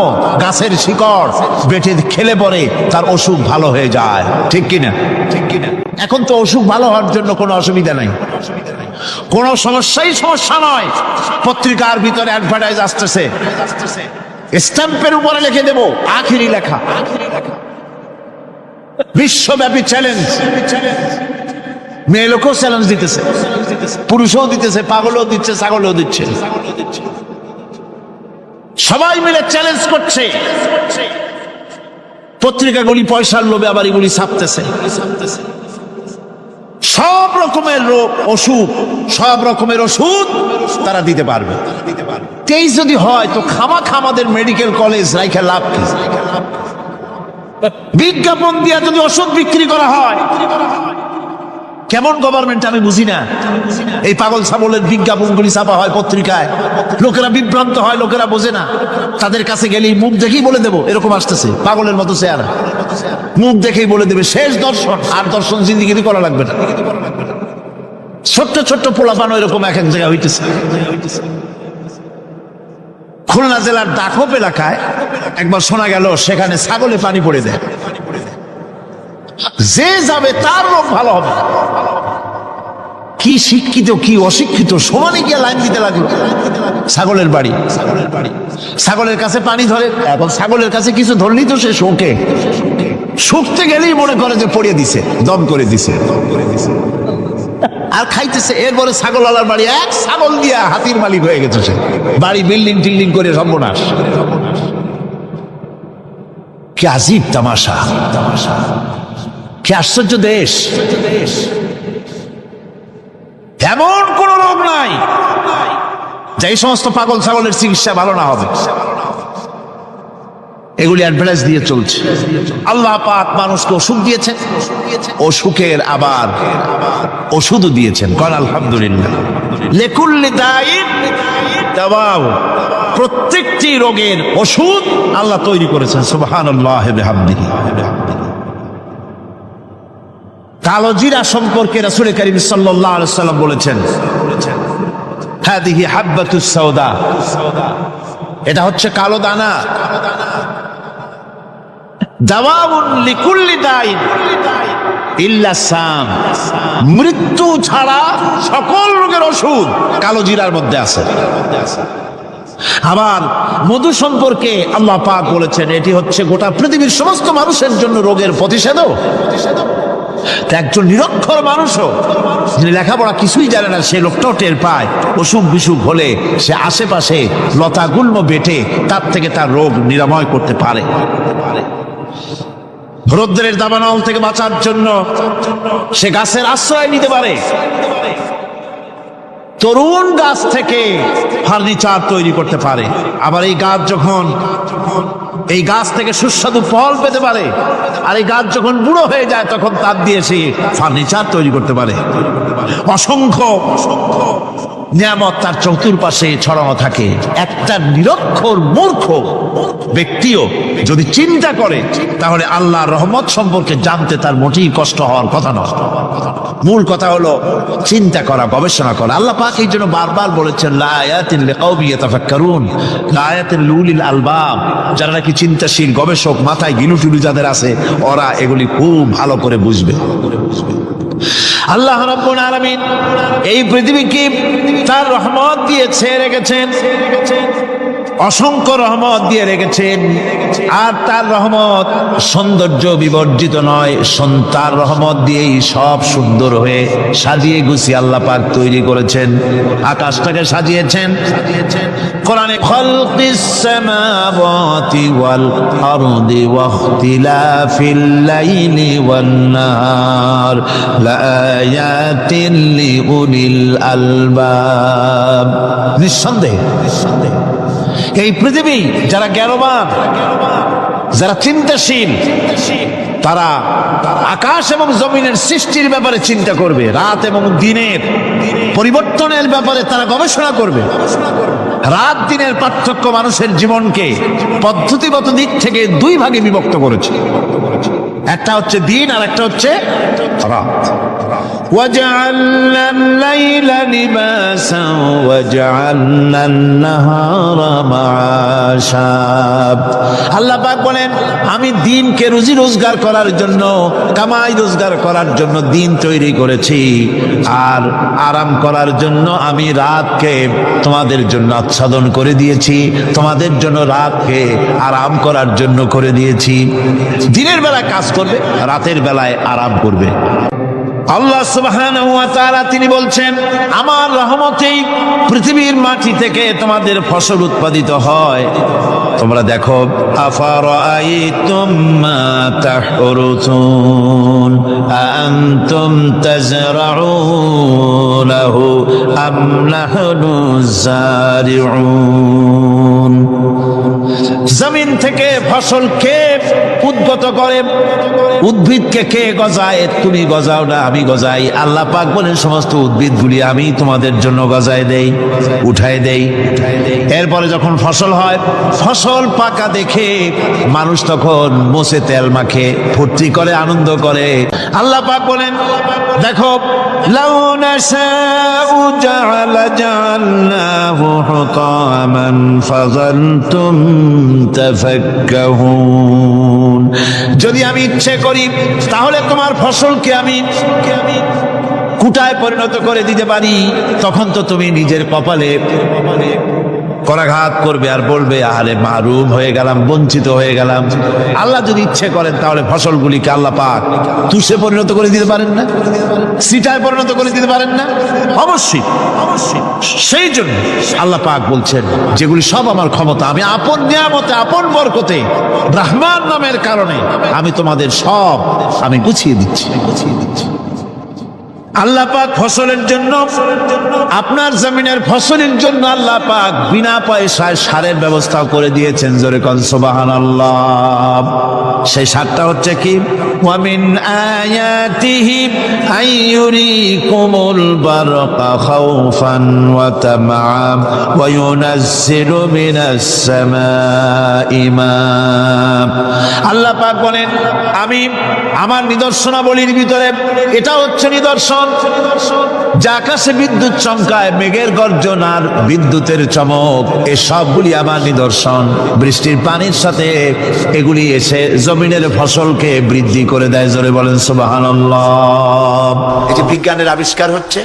গাছের শিকড় বেটে খেলে পরে তার অসুখ ভালো হয়ে যায়। ঠিক কিনা? এখন তো অসুখ ভালো হওয়ার জন্য কোনো অসুবিধা নাই, কোনো সমস্যা নয়। পত্রিকার ভিতরে অ্যাডভার্টাইজ আসতেছে, স্ট্যাম্পের উপরে লিখে দেব আখিরি লেখা, বিশ্বব্যাপী চ্যালেঞ্জ। মেয়ে লোকও চ্যালেঞ্জ দিতেছে, পুরুষও দিতেছে, পাগলও দিচ্ছে, ছাগলও দিচ্ছে, সবাই মিলে চ্যালেঞ্জ করছে। পত্রিকাগুলি পয়সার লোভে আবার এগুলি ছাপতেছে। সব রকমের রোগ, অসুখ, সব রকমের ওষুধ তারা দিতে পারবে। তেইশ যদি হয় তো খামাখা আমাদের মেডিকেল কলেজ রাইখা লাভ কি? বিজ্ঞাপন দিয়া যদি ওষুধ বিক্রি করা হয়, কেমন গভর্নমেন্ট আমি বুঝি না। এই পাগল ছাগলের বিজ্ঞাপনগুলি ছাপা হয় পত্রিকায়, লোকেরা বিভ্রান্ত হয়, লোকেরা বোঝে না। তাদের কাছে গেলেই মুখ দেখেই বলে দেবো এরকম আসতেছে, পাগলের মতো চেহারা, মুখ দেখেই বলে দেবে শেষ দর্শন। আর দর্শন জিন্দিগিরি করা লাগবে না। ছোট্ট ছোট্ট পোলাপানো এরকম এক এক জায়গায় হইতেছে। খুলনা জেলার দাখোপ এলাকায় একবার শোনা গেল সেখানে ছাগলে পানি পড়ে দেয়, যে যাবে তার রোগ ভালো হবে। কি শিক্ষিত কি অশিক্ষিত সমানে গিয়ে লাইন দিতে লাগলো। ছাগলের বাড়ি, ছাগলের কাছে পানি ধরে। এখন ছাগলের কাছে কিছু ধরলেই তো সে শোকে, শুকতে গেলেই মনে করে যে পড়িয়ে দিছে, দম করে দিছে, আর খাইতেছে। এরপরে ছাগলওয়ালার বাড়ি এক ছাগল দিয়া হাতির মালিক হয়ে গেছে সে, বাড়ি বিল্ডিং টিল্ডিং করে সর্বনাশ। কি আজীব তামাশা, কি আশ্চর্য দেশ। এমন কোন রোগ নাই যে এই সমস্ত পাগল ছাগলের চিকিৎসা ভালো না হবে। এগুলি অ্যাডভার্টাইজ দিয়ে চলছে। আল্লাহ পাক মানুষকে অসুখ দিয়েছেন, অসুখের আবার ওষুধও দিয়েছেন। কারণ আলহামদুলিল্লাহ লিকুল্লি দাইন দাওয়াউ, প্রত্যেকটি রোগের ওষুধ আল্লাহ তৈরি করেছেন। সুবহানাল্লাহ ওয়া বিহামদিহি। কালো জিরা সম্পর্কে রাসূল কারীম সাল্লাল্লাহু আলাইহি ওয়াসাল্লাম বলেছেন, হাদিহি হাব্বাতুস সাওদা, এটা হচ্ছে কালো দানা। দাওয়াউন লিকুল্লি দাইন ইল্লা সাম, মৃত্যু ছাড়া সকল রোগের ওষুধ কালো জিরার মধ্যে আছে। আবার মধু সম্পর্কে আল্লাহ পাক বলেছেন এটি হচ্ছে গোটা পৃথিবীর সমস্ত মানুষের জন্য রোগের প্রতিষেধক। একজন নিরক্ষর মানুষও, যিনি লেখাপড়া কিছুই জানে না, সে লোকটাও টের পায় অসুখ বিসুখ হলে সে আশেপাশে লতা গুল্ম বেটে তার থেকে তার রোগ নিরাময় করতে পারে। রৌদ্রের দাবানল থেকে বাঁচার জন্য সে গাছের আশ্রয় নিতে পারে। তরুণ গাছ থেকে ফার্নিচার তৈরি করতে পারে। আবার এই গাছ যখন এই গাছ থেকে সুস্বাদু ফল পেতে পারে, আর এই গাছ যখন বুড়ো হয়ে যায় তখন তার দিয়ে সে ফার্নিচার তৈরি করতে পারে। অসংখ্য নিয়ামত তার চতুর্পাশে ছড়ানো থাকে। একটা নিরক্ষর মূর্খ ব্যক্তিও যদি চিন্তা করে তাহলে আল্লাহর রহমত সম্পর্কে জানতে তার মোটেই কষ্ট হওয়ার কথা নয়। মূল কথা হলো চিন্তা করা, গবেষণা করা। আল্লাহ পাক এই জন্য বারবার বলেছেন লা আয়াতিন লিকাওমি ইয়াতাফাক্কারুন, লা আয়াতিন লিউলিল আলবাব, যারা নাকি চিন্তাশীল গবেষক, মাথায় গিলুটুলু যাদের আছে, ওরা এগুলি খুব ভালো করে বুঝবে। আল্লাহ রাব্বুল আলামিন এই পৃথিবীকে তার রহমত দিয়ে ছেয়ে রেখেছেন, অসংখ্য রহমত দিয়ে রেখেছেন। আর তার রহমত সৌন্দর্য বিবর্জিত নয়, তার রহমত দিয়েই সব সুন্দর হয়ে সাজিয়ে গুছিয়ে আল্লাহ পাক তৈরি করেছেন। আকাশটাকে সাজিয়েছেন কোরআনে খালকিস সামাওয়াতি ওয়াল আরদি ওয়াখতিলাফিল লাইলি ওয়ান নাহার লাআয়াতিন লিউলিল আলবাব। নিঃসন্দেহে এই পৃথিবী যারা জ্ঞানবান, যারা চিন্তাশীল, তারা আকাশ এবং জমিনের সৃষ্টির ব্যাপারে চিন্তা করবে, রাত এবং দিনের পরিবর্তনের ব্যাপারে তারা গবেষণা করবে। রাত দিনের পার্থক্য মানুষের জীবনকে পদ্ধতিগত দিক থেকে দুই ভাগে বিভক্ত করেছে। একটা হচ্ছে দিন আর একটা হচ্ছে রাত। وَجَعَلْنَا اللَّيْلَ لِبَاسًا وَجَعَلْنَا النَّهَارَ مَعَاشًا। আল্লাহ পাক বলেন আমি দিনকে রুজি রোজগার করার জন্য, কামাই রোজগার করার জন্য দিন তৈরি করেছি, আর আরাম করার জন্য আমি রাতকে তোমাদের জন্য আচ্ছাদন করে দিয়েছি, তোমাদের জন্য রাতকে আরাম করার জন্য করে দিয়েছি। দিনের বেলায় কাজ করবে, রাতের বেলায় আরাম করবে। আল্লাহ সুবহানাহু ওয়া তাআলা তিনি বলছেন আমার রহমতেই পৃথিবীর মাটি থেকে তোমাদের ফসল উৎপাদিত হয়। তোমরা দেখো আফারাআইতুম মা তাহরুসুন আনতুম তাজরাউনাহু আম নাহনু যারিউন। জমিন থেকে ফসল কে উদ্গত করে? উদ্ভিদকে কে গজায়? তুমি গজাও না, আমি গজাই। আল্লাহ পাক বলেন সমস্ত উদ্ভিদগুলি আমি তোমাদের জন্য গজায় দেই, উঠায় দেই। এরপরে যখন ফসল হয়, ফসল পাকা দেখে মানুষ তখন মোষে তেল মাখে, ফুর্তি করে, আনন্দ করে। আল্লাহ পাক বলেন দেখো লাউ নাশাউ জাআলনাহু হুতামান ফাযালতুম তাফাক্কাহুন। যদি আমি ইচ্ছে করি তাহলে তোমার ফসলকে আমি কুটায় পরিণত করে দিতে পারি, তখন তো তুমি নিজের কপালে করাঘাত করবে আর বলবে আহারে মাহরুম হয়ে গেলাম, বঞ্চিত হয়ে গেলাম। আল্লাহ যদি ইচ্ছে করেন তাহলে ফসলগুলিকে আল্লাহ পাক তুষে পরিণত করে দিতে পারেন না? সিটায় পরিণত করে দিতে পারেন না? অবশ্যই। সেই জন্য আল্লাহ পাক বলছেন যেগুলি সব আমার ক্ষমতা, আমি আপন নিয়ামতে, আপন বরকতে, রহমান নামের কারণে আমি তোমাদের সব আমি গুছিয়ে দিচ্ছি। আল্লাহ পাক ফসলের জন্য, আপনার জমিনের ফসলের জন্য আল্লাহ পাক বিনা পয়সায় সারের ব্যবস্থা করে দিয়েছেন। জোরে কোন সুবহানাল্লাহ। সেই সারটা হচ্ছে কি? ওয়া মিন আয়াতিহি আইয়ুরিকুমুল বারকা খাউফান ওয়া তামআ ওয়া ইউনাজ্জিলু মিনাস সামাই মা। আল্লাহ পাক বলেন আমি আমার নিদর্শনাবলীর ভিতরে এটা হচ্ছে নিদর্শন, যা আকাশে বিদ্যুৎ চমকায়, মেঘের গর্জন আর বিদ্যুতের চমক, এই সবগুলি আমার নিদর্শন। বৃষ্টির পানির সাথে এগুলি এসে জমিনের ফসলকে বৃদ্ধি করে দেয়। জোরে বলেন সুবহানাল্লাহ। এই যে বিজ্ঞানের আবিষ্কার হচ্ছে,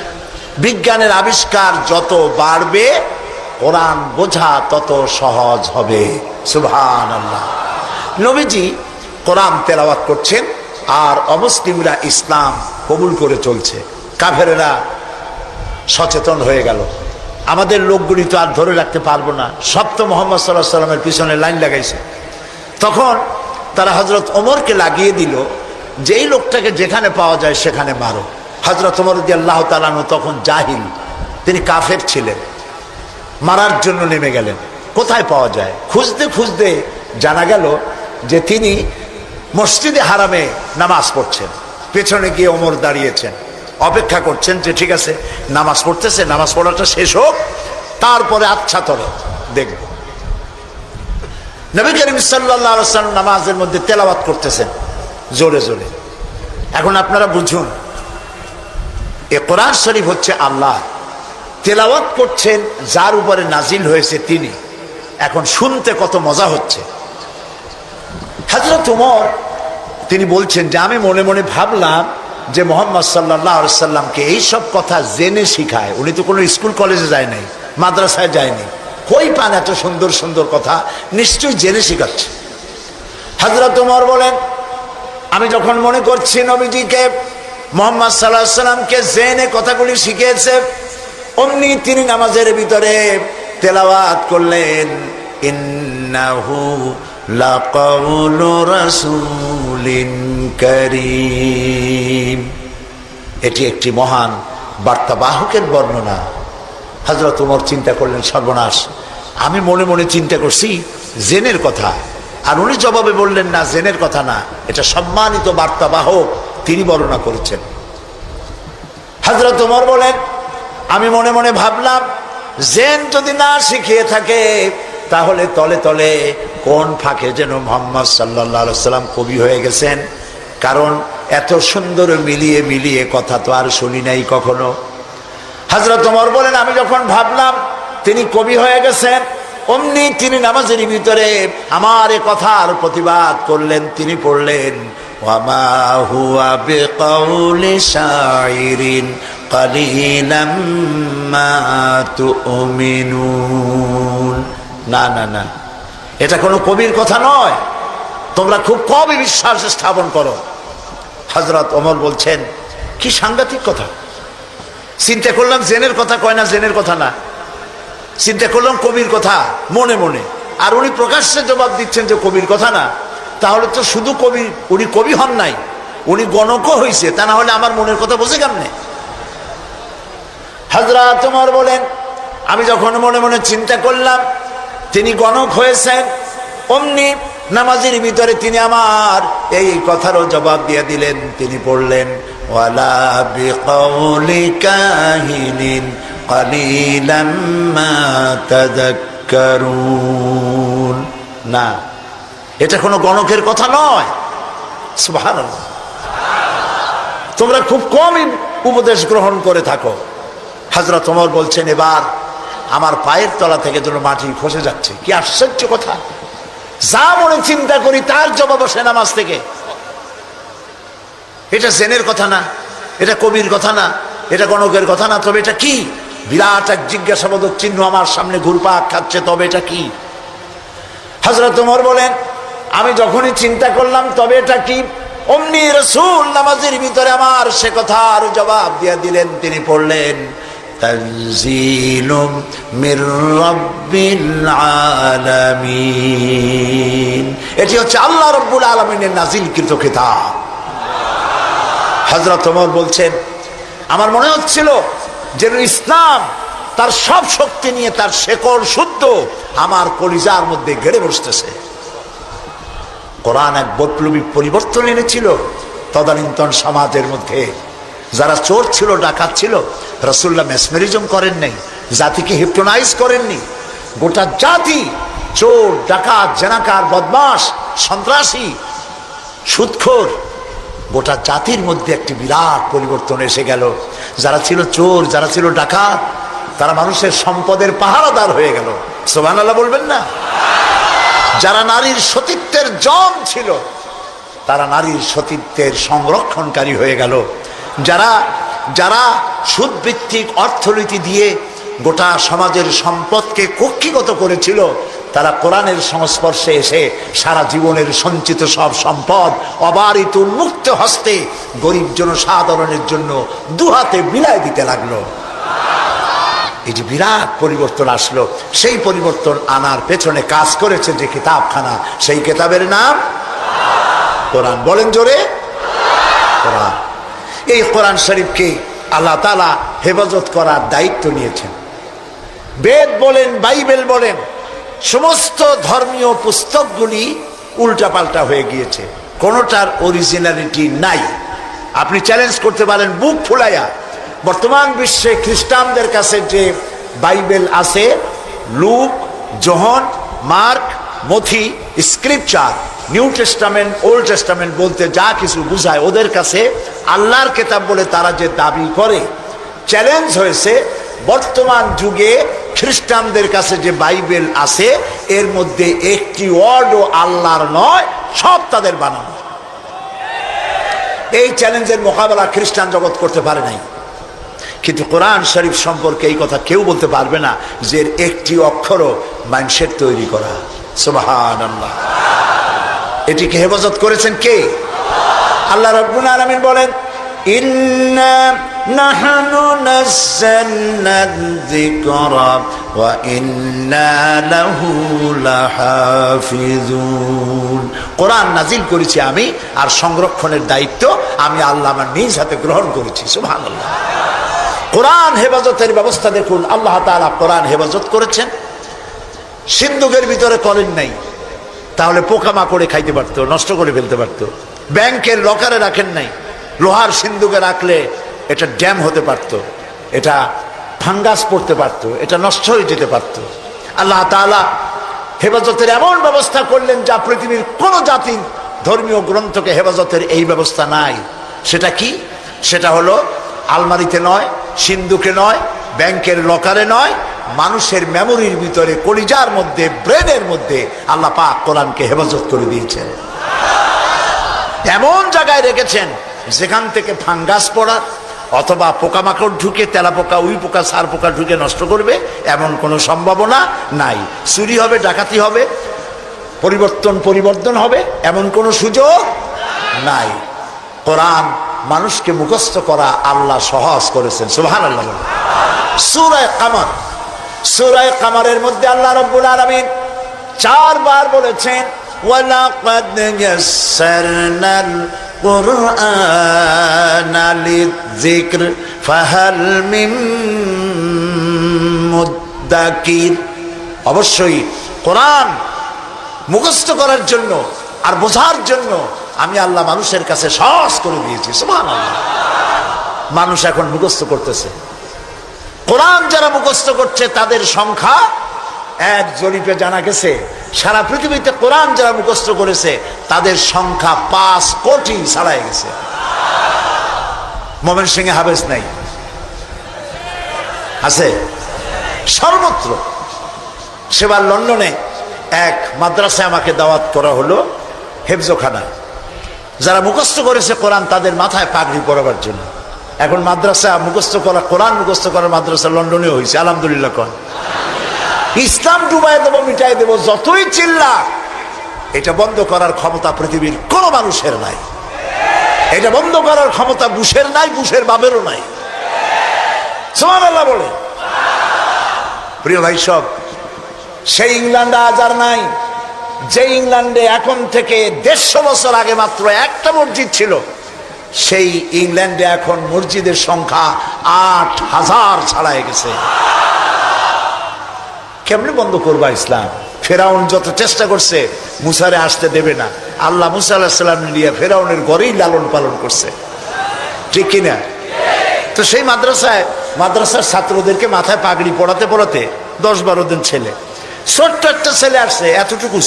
বিজ্ঞানের আবিষ্কার যত বাড়বে কোরআন বোঝা তত সহজ হবে। সুবহানাল্লাহ। নবীজি কোরআন তেলাওয়াত করছেন আর অমুসলিমরা ইসলাম কবুল করে চলছে। কাফেরেরা সচেতন হয়ে গেল, আমাদের লোকগুলি তো আর ধরে রাখতে পারবো না, সব তো মোহাম্মদ সাল্লাল্লাহু আলাইহি সাল্লামের পিছনে লাইন লাগাইছে। তখন তারা হযরত ওমরকে লাগিয়ে দিল, যেই লোকটাকে যেখানে পাওয়া যায় সেখানে মারো। হযরত ওমর রাদিয়াল্লাহু তাআলা আনহু তখন জাহিল, তিনি কাফের ছিলেন, মারার জন্য নেমে গেলেন। কোথায় পাওয়া যায়? খুঁজতে খুঁজতে জানা গেল যে তিনি মসজিদে হারামে নামাজ পড়ছেন। পেছনে গিয়ে ওমর দাঁড়িয়েছেন, অপেক্ষা করছেন যে ঠিক আছে নামাজ পড়তেছে, নামাজ পড়াটা শেষ হোক, তারপরে আচ্ছা তরে দেখব। নবী করিম সাল্লাল্লাহু আলাইহি ওয়াসাল্লাম নামাজের মধ্যে তেলাওয়াত করতেছেন জোরে জোরে। এখন আপনারা বুঝুন, এ কোরআন শরীফ হচ্ছে আল্লাহ, তেলাওয়াত করছেন যার উপরে নাজিল হয়েছে তিনি। এখন শুনতে কত মজা হচ্ছে। হযরত ওমর তিনি বলছেন যে আমি মনে মনে ভাবলাম যে মুহাম্মদ সাল্লাল্লাহু আলাইহি সাল্লামকে এইসব কথা জেনে শিখায়। উনি তো কোনো স্কুল কলেজে যায় নাই, মাদ্রাসায় যায়নি, কই পান এত সুন্দর সুন্দর কথা, নিশ্চয়ই জেনে শিখাচ্ছে। হযরত ওমর বলেন আমি যখন মনে করছি নবীজিকে মুহাম্মদ সাল্লাল্লাহু আলাইহি সাল্লামকে জেনে কথাগুলি শিখিয়েছে, অমনি তিনি নামাজের ভিতরে তেলাওয়াত করলেন, ইন্নাহু লাকাউলু রাসূলিন কারীম। এটি একটি মহান বার্তাবাহকের বর্ণনা। হযরত ওমর চিন্তা করলেন সর্বনাশ, আমি মনে মনে চিন্তা করছি জেনের কথা, আর উনি জবাবে বললেন না জেনের কথা না, এটা সম্মানিত বার্তাবাহক তিনি বর্ণনা করেছেন। হযরত ওমর বলেন আমি মনে মনে ভাবলাম জেন যদি না শিখিয়ে থাকে তাহলে তলে তলে কোন ফাঁকে যেন মুহাম্মদ সাল্লাল্লাহু আলাইহি সাল্লাম কবি হয়ে গেছেন, কারণ এত সুন্দর মিলিয়ে মিলিয়ে কথা তো আর শুনি নাই কখনো। হযরত ওমর বলেন আমি যখন ভাবলাম তিনি কবি হয়ে গেছেন, অমনি তিনি নামাজের ভিতরে আমার এ কথার প্রতিবাদ করলেন। তিনি পড়লেন ওয়ামা হুয়া বিকাউলি শাইরিন কালিলাম মা তুমিনুন। না না না, এটা কোনো কবির কথা নয়, তোমরা খুব কমই বিশ্বাস স্থাপন করো। হযরত ওমর বলছেন কি সাংঘাতিক কথা। চিন্তা করলাম জেনের কথা কয় না, জেনের কথা না, চিন্তা করলাম কবির কথা মনে মনে, আর উনি প্রকাশ্যে জবাব দিচ্ছেন যে কবির কথা না। তাহলে তো শুধু কবি, উনি কবি হন নাই, উনি গণকও হয়েছে, তা না হলে আমার মনের কথা বোঝে কেমনে? হযরত ওমর বলেন আমি যখন মনে মনে চিন্তা করলাম তিনি গণক হয়েছেন, অমনি নামাজের ভিতরে তিনি আমার এই কথারও জবাব দিয়ে দিলেন। তিনি পড়লেন ওয়ালা বিকাউলি কাহিনিন কালিলাম মা তাযাক্কারুন। না, এটা কোনো গণকের কথা নয়। সুবহানাল্লাহ। তোমরা খুব কমই উপদেশ গ্রহণ করে থাকো। হযরত ওমর বলছেন এবার আমার পায়ের তলা থেকে যেন মাটি খসে যাচ্ছে। কি আশ্চর্য কথা, যা মনে চিন্তা করি তার জবাব আসে নামাজ থেকে। এটা জেনের কথা না, এটা কবির কথা না, এটা গণকের কথা না, তবে এটা কি? বিরাট এক জিজ্ঞাসাবোধক চিহ্ন আমার সামনে ঘুরপাক খাচ্ছে, তবে এটা কি? হযরত ওমর বলেন আমি যখনই চিন্তা করলাম তবে এটা কি, অমনি রাসূল নামাজের ভিতরে আমার সে কথার জবাব দিয়ে দিলেন। তিনি পড়লেন তানজিলুম মির রাব্বিল আলামিন। এটি হচ্ছে আল্লাহ রাব্বুল আলামিনের নাজিলকৃত কিতাব। হযরত ওমর বলছেন আমার মনে হচ্ছিল যে ইসলাম তার সব শক্তি নিয়ে তার শেকড় শুদ্ধ আমার কলিজার মধ্যে গেড়ে বসতেছে। কোরআন এক বৈপ্লবিক পরিবর্তন এনেছিল তদানীন্তন সমাজের মধ্যে। যারা চোর ছিল, ডাকাত ছিল, রাসূলুল্লাহ মেসমেরিজম করেন নাই, জাতিকে হিপনোটাইজ করেননি। গোটা জাতি চোর, ডাকাত, জেনাকার, বদমাশ, সন্ত্রাসী, সুদখোর, গোটা জাতির মধ্যে একটি বিরাট পরিবর্তন এসে গেল। যারা ছিল চোর, যারা ছিল ডাকাত, তারা মানুষের সম্পদের পাহারাদার হয়ে গেল। সুবহানাল্লাহ বলবেন না? যারা নারীর সতীত্বের জম ছিল, তারা নারীর সতীত্বের সংরক্ষণকারী হয়ে গেল। যারা যারা সুদভিত্তিক অর্থনীতি দিয়ে গোটা সমাজের সম্পদকে কক্ষিগত করেছিল, তারা কোরআনের সংস্পর্শে এসে সারা জীবনের সঞ্চিত সব সম্পদ অবারিত উন্মুক্ত হস্তে গরিব জনসাধারণের জন্য দুহাতে বিলায় দিতে লাগলো। এই যে বিরাট পরিবর্তন আসলো, সেই পরিবর্তন আনার পেছনে কাজ করেছে যে কিতাবখানা, সেই কিতাবের নাম কোরআন। বলেন জোরে, কোরআন। এই কোরআন শরীফকে আল্লাহ তাআলা হেফাজত করার দায়িত্ব নিয়েছেন। বেদ বলেন, বাইবেল বলেন, সমস্ত ধর্মীয় পুস্তকগুলি উল্টাপাল্টা হয়ে গিয়েছে, কোনোটার অরিজিনালিটি নাই। আপনি চ্যালেঞ্জ করতে পারেন বুক ফুলাইয়া, বর্তমান বিশ্বে খ্রিস্টানদের কাছে যে বাইবেল আছে, লুক, যোহন, মার্ক, মথি, scripture, new testament, old testament বলতে যা কিছু বুঝায়, ওদের কাছে আল্লাহর কিতাব বলে তারা যে দাবি করে, চ্যালেঞ্জ হয়েছে বর্তমান যুগে খ্রিস্টানদের কাছে যে বাইবেল আছে এর মধ্যে একটি ওয়ার্ডও আল্লাহর নয়, সব তাদের বানানো। এই চ্যালেঞ্জের মোকাবেলা খ্রিস্টান জগৎ করতে পারে নাই। কিন্তু কোরআন শরীফ সম্পর্কে এই কথা কেউ বলতে পারবে না যে একটি অক্ষরও মানুষের তৈরি করা। সুবহানাল্লাহ। এটিকে হেফাজত করেছেন কে? আল্লাহ রাব্বুল আলামিন বলেন, ইন্না নাহনু নাযালনা যিকরা ওয়া ইন্না লাহু লাহাফিজুন। কোরআন নাজিল করেছি আমি, আর সংরক্ষণের দায়িত্ব আমি আল্লাহ আমার নিজ হাতে গ্রহণ করেছি। সুবহানাল্লাহ। কোরআন হেফাজতের ব্যবস্থা দেখুন, আল্লাহ তাআলা কোরআন হেফাজত করেছেন। সিন্ধুকের ভিতরে করেন নাই, তাহলে পোকামাকড়ে খাইতে পারতো, নষ্ট করে ফেলতে পারতো। ব্যাংকের লকারে রাখেন নাই, লোহার সিন্ধুকে রাখলে এটা ড্যাম হতে পারত, এটা ফাঙ্গাস পড়তে পারত, এটা নষ্ট হয়ে যেতে পারত। আল্লাহ তাআলা হেফাজতের এমন ব্যবস্থা করলেন যা পৃথিবীর কোন জাতির ধর্মীয় গ্রন্থকে হেফাজতের এই ব্যবস্থা নাই। সেটা কি? সেটা হলো আলমারিতে নয়, সিন্ধুকে নয়, ব্যাংকের লকারে নয়, মানুষের মেমোরির ভিতরে, কলিজার মধ্যে, ব্রেনের মধ্যে আল্লাহ পাক কোরআনকে হেফাজত করে দিয়েছেন। এমন জায়গায় রেখেছেন যেখান থেকে ফাঙ্গাস পড়ার অথবা পোকামাকড় ঢুকে, তেলাপোকা, উই পোকা, সার পোকা ঢুকে নষ্ট করবে এমন কোনো সম্ভাবনা নাই। চুরি হবে, ডাকাতি হবে, পরিবর্তন হবে এমন কোনো সুযোগ নাই। কোরআন মানুষকে মুখস্থ করা আল্লাহ সহজ করেছেন। সুবহানাল্লাহ। সূরা কামার, সূরা কামারের মধ্যে আল্লাহ রাব্বুল আলামিন 4 বার বলেছেন, ওয়ালাকাদ ইয়াসসারনাল কুরআনা লিযিকর ফাহাল মিন মুদ্দাকির। অবশ্যই কোরআন মুখস্থ করার জন্য আর বোঝার জন্য আমি আল্লাহ মানুষের কাছে সহজ করে দিয়েছি। সুবহানাল্লাহ। মানুষ এখন মুখস্থ করতেছে। কোরআন যারা মুখস্থ করছে তাদের সংখ্যা, এক জরিপে জানা গেছে সারা পৃথিবীতে কোরআন যারা মুখস্থ করেছে তাদের সংখ্যা 5 কোটি ছাড়াই গেছে। ময়মনসিংহে হাফেজ নাই, আছে সর্বত্র। সেবার লন্ডনে এক মাদ্রাসায় আমাকে দাওয়াত করা হলো, হেফজখানা। যারা মুখস্থ করেছে কোরআন তাদের মাথায় পাগড়ি পরাবার জন্য। এখন মাদ্রাসা মুখস্থ করা, কোরআন মুখস্থ করার মাদ্রাসা লন্ডনে হয়েছে। আলহামদুলিল্লাহ। কোন ইসলাম ডুবাই দেবো, মিটাই দেবো, যতই চিল্লা, এটা বন্ধ করার ক্ষমতা পৃথিবীর কোন মানুষের নাই। এটা বন্ধ করার ক্ষমতা বুশের নাই, বুশের বাবেরও নাই। সুবহানাল্লাহ বলে। প্রিয় ভাই সব, সেই ইংল্যান্ড আজ আর নাই যে ইংল্যান্ডে এখন থেকে 150 বছর আগে মাত্র একটা মসজিদ ছিল। সেই ইংল্যান্ডে এখন মসজিদের সংখ্যা 8000 ছাড়াই গেছে। কেমনে বন্ধ করবা ইসলাম? ফেরাউন যত চেষ্টা করছে মুসারে আসতে দেবে না। আল্লাহ মুসা আলাইহিস সালাম নিয়ে ফেরাউনের ঘরেই লালন পালন করছে, ঠিক কিনা? তো সেই মাদ্রাসার ছাত্রদেরকে মাথায় পাগড়ি পড়াতে পড়াতে 10-12 দিন ছেলে, ছোট্ট একটা ছেলে আসছে এতটুকু,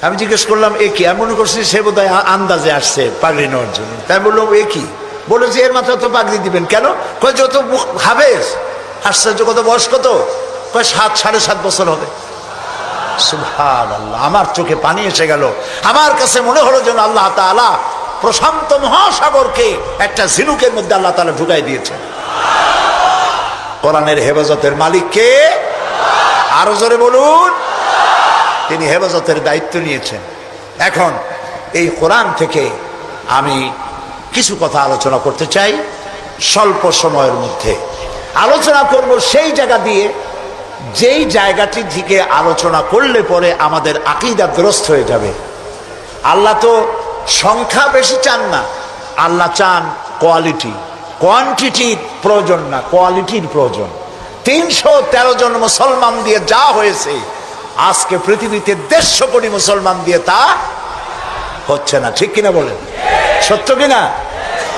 আমি জিজ্ঞেস করলাম এ কি? আমি মনে করছি সে বোধহয় আন্দাজে আসছে পাগড়ি নেওয়ার জন্য। তাই বললাম এ কি? বলেছে এর মাথায় তো পাগড়ি দিবেন কেন? কয় যত হাফেজ। আশ্চর্য, কত বয়স কত? কয় 7-7.5 বছর হবে। সুবহানাল্লাহ, আমার চোখে পানি এসে গেল। আমার কাছে মনে হলো যেন আল্লাহ তাআলা প্রশান্ত মহাসাগরকে একটা ঝিনুকের মধ্যে আল্লাহ তাআলা ঢুকাই দিয়েছেন। কোরআনের হেফাজতের মালিক কে? আরো জোরে বলুন। তিনি হেফাজতের দায়িত্ব নিয়েছেন। এখন এই কোরআন থেকে আমি কিছু কথা আলোচনা করতে চাই স্বল্প সময়ের মধ্যে। আলোচনা করব সেই জায়গা দিয়ে যেই জায়গাটি থেকে আলোচনা করলে পরে আমাদের আকীদা দুরস্ত হয়ে যাবে। আল্লাহ তো সংখ্যা বেশি চান না, আল্লাহ চান কোয়ালিটি। কোয়ান্টিটির প্রয়োজন না, কোয়ালিটির প্রয়োজন। 313 জন মুসলমান দিয়ে যা হয়েছে, আজকে পৃথিবীতে 150 কোটি মুসলমান দিয়ে তা হচ্ছে না। ঠিক কিনা বলেন? সত্য কিনা?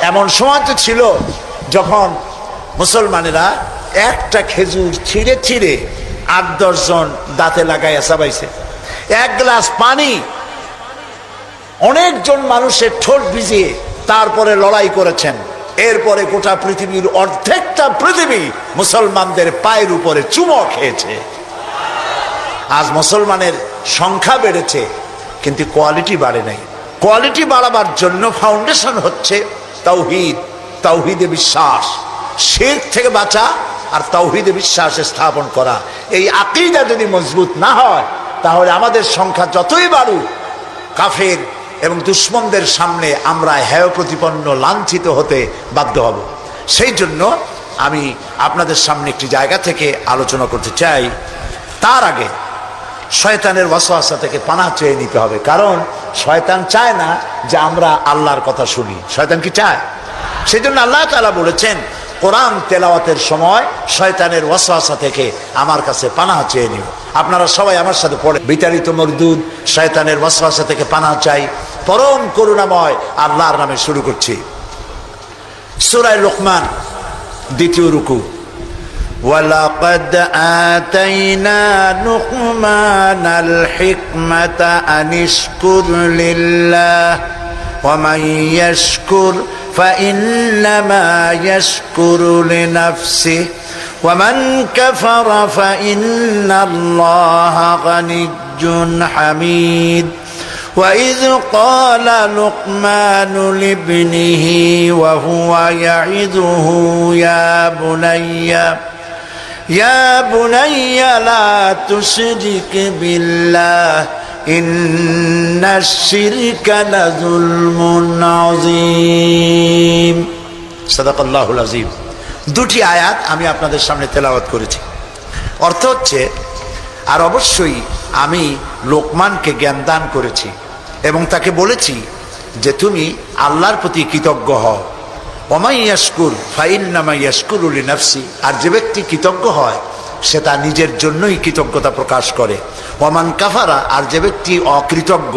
এমন সময় তো ছিল যখন মুসলমানেরা একটা খেজুর ছিঁড়ে ছিঁড়ে 8-10 জন দাঁতে লাগাইয়া চাবাইছে। এক গ্লাস পানি অনেকজন মানুষের ঠোঁট ভিজিয়ে তারপরে লড়াই করেছেন। এরপরে গোটা পৃথিবীর অর্ধেকটা পৃথিবী মুসলমানদের পায়ের উপরে চুমো খেয়েছে। আজ মুসলমানের সংখ্যা বেড়েছে কিন্তু কোয়ালিটি বাড়ে নাই। কোয়ালিটি বাড়াবার জন্য ফাউন্ডেশন হচ্ছে তাওহীদ, তাওহীদে বিশ্বাস, শিরক থেকে বাঁচা আর তাওহীদে বিশ্বাস স্থাপন করা। এই আকীদা যদি মজবুত না হয় তাহলে আমাদের সংখ্যা যতই বাড়ুক, কাফের এবং দুশ্মনদের সামনে আমরা হেয় প্রতিপন্ন, লাঞ্ছিত হতে বাধ্য হব। সেই জন্য আমি আপনাদের সামনে একটি জায়গা থেকে আলোচনা করতে চাই। তার আগে শয়তানের ওয়াসওয়াসা থেকে পানাহ চেয়ে নিতে হবে, কারণ শয়তান চায় না যে আমরা আল্লাহর কথা শুনি। শয়তান কি চায়? সেই জন্য আল্লাহ তাআলা বলেছেন কোরআন তেলাওয়াতের সময় শয়তানের ওয়াসওয়াসা থেকে আমার কাছে পানাহ চেয়ে নিও। আপনারা সবাই আমার সাথে পড়ে, বিতাড়িত মরদুদ শয়তানের ওয়াসওয়াসা থেকে পানাহ চাই পরম করুণাময় আল্লাহর নামে। শুরু করছি সূরা লুকমান, 2য় রুকু। ওয়ালাকাদ আতাইনা লুকমানাল হিকমাতা আনিশকুর লিল্লাহ ওয়া মান ইয়াশকুর ফাইন্নামা ইয়াশকুরু লিনাফসিহি ওয়া মান কাফারা ফাইন্নাল্লাহা গানিয়্যুন হামিদ। وإذ قال لقمان لابنه وهو يعظه يا بني لا تشرك بالله إن الشرك لظلم عظيم। صدق الله العظيم। দুটি আয়াত আমি আপনাদের সামনে তেলাওয়াত করেছি। অর্থ হচ্ছে, আর অবশ্যই আমি লোকমানকে জ্ঞান দান করেছি এবং তাকে বলেছি যে তুমি আল্লাহর প্রতি কৃতজ্ঞ হও। ওমাই ইয়াশকুর ফাইন্নামা ইয়াশকুরু লিনাফসি, আর যে ব্যক্তি কৃতজ্ঞ হয় সে তা নিজের জন্যই কৃতজ্ঞতা প্রকাশ করে। ওমান কাফারা, আর যে ব্যক্তি অকৃতজ্ঞ,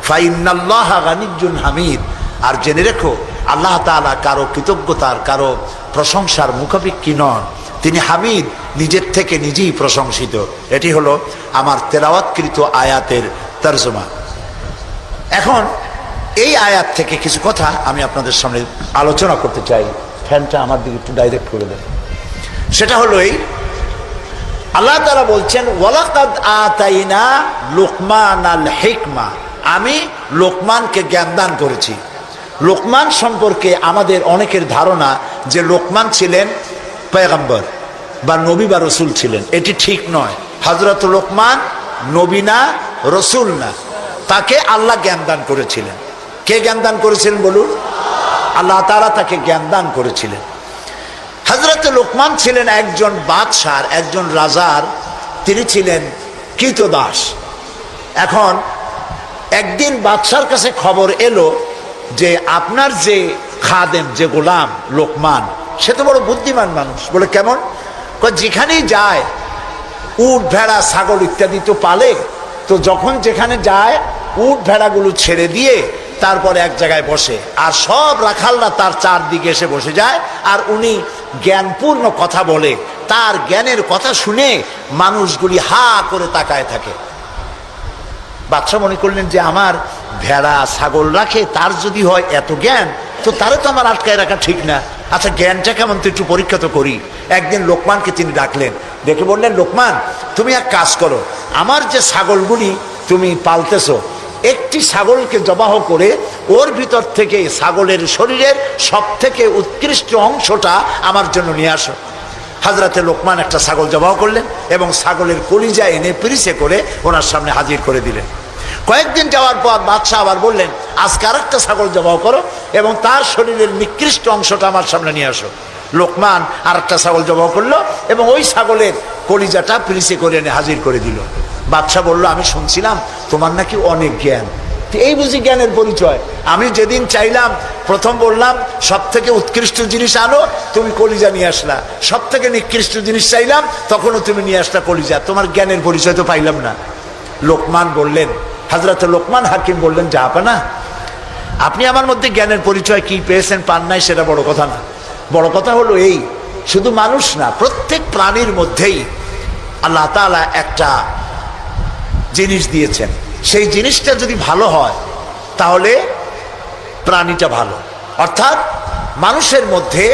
ফাইন্নাল্লাহা গানিয়্যুন হামিদ, আর জেনে রেখো আল্লাহ তাআলা কারো কৃতজ্ঞতার, কারো প্রশংসার মুখাপেক্ষী নন। তিনি হামিদ, নিজের থেকে নিজেই প্রশংসিত। এটি হলো আমার তেলাওয়াতকৃত আয়াতের তরজমা। এখন এই আয়াত থেকে কিছু কথা আমি আপনাদের সামনে আলোচনা করতে চাই। ফ্যানটা আমার দিকে একটু ডাইরেক্ট করে দেন। সেটা হলো এই, আল্লাহ তাআলা বলছেন ওয়ালাকাদ আতাইনা লুকমানাল হিকমা, আমি লোকমানকে জ্ঞান দান করেছি। লোকমান সম্পর্কে আমাদের অনেকের ধারণা যে লোকমান ছিলেন পয়গম্বর বা নবী বা রসুল ছিলেন। এটি ঠিক নয়। হযরত লোকমান নবী না, রসুল না, তাকে আল্লাহ জ্ঞান দান করেছিলেন। কে জ্ঞান দান করেছিলেন বলুন? আল্লাহ তাআলা তাকে জ্ঞান দান করেছিলেন। হযরত লোকমান ছিলেন একজন বাদশার, একজন রাজার, তিনি ছিলেন কৃতদাস। এখন একদিন বাদশার কাছে খবর এলো যে আপনার যে খাদেম, যে গোলাম লোকমান, সে তো বড় বুদ্ধিমান মানুষ। বলে কেমন? যেখানেই যায় উট ভেড়া ছাগল ইত্যাদি তো পালে, তো যখন যেখানে যায় উট ভেড়াগুলো ছেড়ে দিয়ে তারপরে এক জায়গায় বসে, আর সব রাখালরা তার চারদিকে এসে বসে যায়, আর উনি জ্ঞানপূর্ণ কথা বলে। তার জ্ঞানের কথা শুনে মানুষগুলি হা করে তাকায় থাকে। বাদশা মনে করলেন যে আমার ভেড়া ছাগল রাখে, তার যদি হয় এত জ্ঞান, তো তারে তো আমার আটকায় রাখা ঠিক না। আচ্ছা জ্ঞানটা কেমন তো একটু পরীক্ষা তো করি। একদিন লোকমানকে তিনি ডাকলেন, ডেকে বললেন, লোকমান তুমি এক কাজ করো, আমার যে ছাগলগুলি তুমি পালতেছো, একটি ছাগলকে জবাহ করে ওর ভিতর থেকে ছাগলের শরীরের সব থেকে উৎকৃষ্ট অংশটা আমার জন্য নিয়ে আসো। হাজরাতে লোকমান একটা ছাগল জবাহ করলেন এবং ছাগলের কলিজা এনে পিরিসে করে ওনার সামনে হাজির করে দিলেন। কয়েকদিন যাওয়ার পর বাদশাহ আবার বললেন, আজকে আর একটা ছাগল জবাহ করো এবং তার শরীরের নিকৃষ্ট অংশটা আমার সামনে নিয়ে আসো। লোকমান আর একটা ছাগল জবাহ করলো এবং ওই ছাগলের কলিজাটা পিরিসে করে এনে হাজির করে দিল। বাদশাহ বলল, আমি শুনছিলাম তোমার নাকি অনেক জ্ঞান, এই বুঝি জ্ঞানের পরিচয়। আমি যেদিন চাইলাম, প্রথম বললাম সব থেকে উৎকৃষ্ট জিনিস আনো, তুমি কলিজা নিয়ে আসলা। সব থেকে নিকৃষ্ট জিনিস চাইলাম, তখনও তুমি নিয়ে আসলা কলিজা। তোমার জ্ঞানের পরিচয় তো পাইলাম না। লোকমান বললেন, হযরত লোকমান হাকিম বললেন, জাহাপানা, আপনি আমার মধ্যে জ্ঞানের পরিচয় কি পেয়েছেন পান নাই সেটা বড় কথা না। বড় কথা হলো এই, শুধু মানুষ না, প্রত্যেক প্রাণীর মধ্যেই আল্লাহ তাআলা একটা জিনিস দিয়েছেন। সেই জিনিসটা যদি ভালো হয় তাহলে প্রাণীটা ভালো। অর্থাৎ মানুষের মধ্যে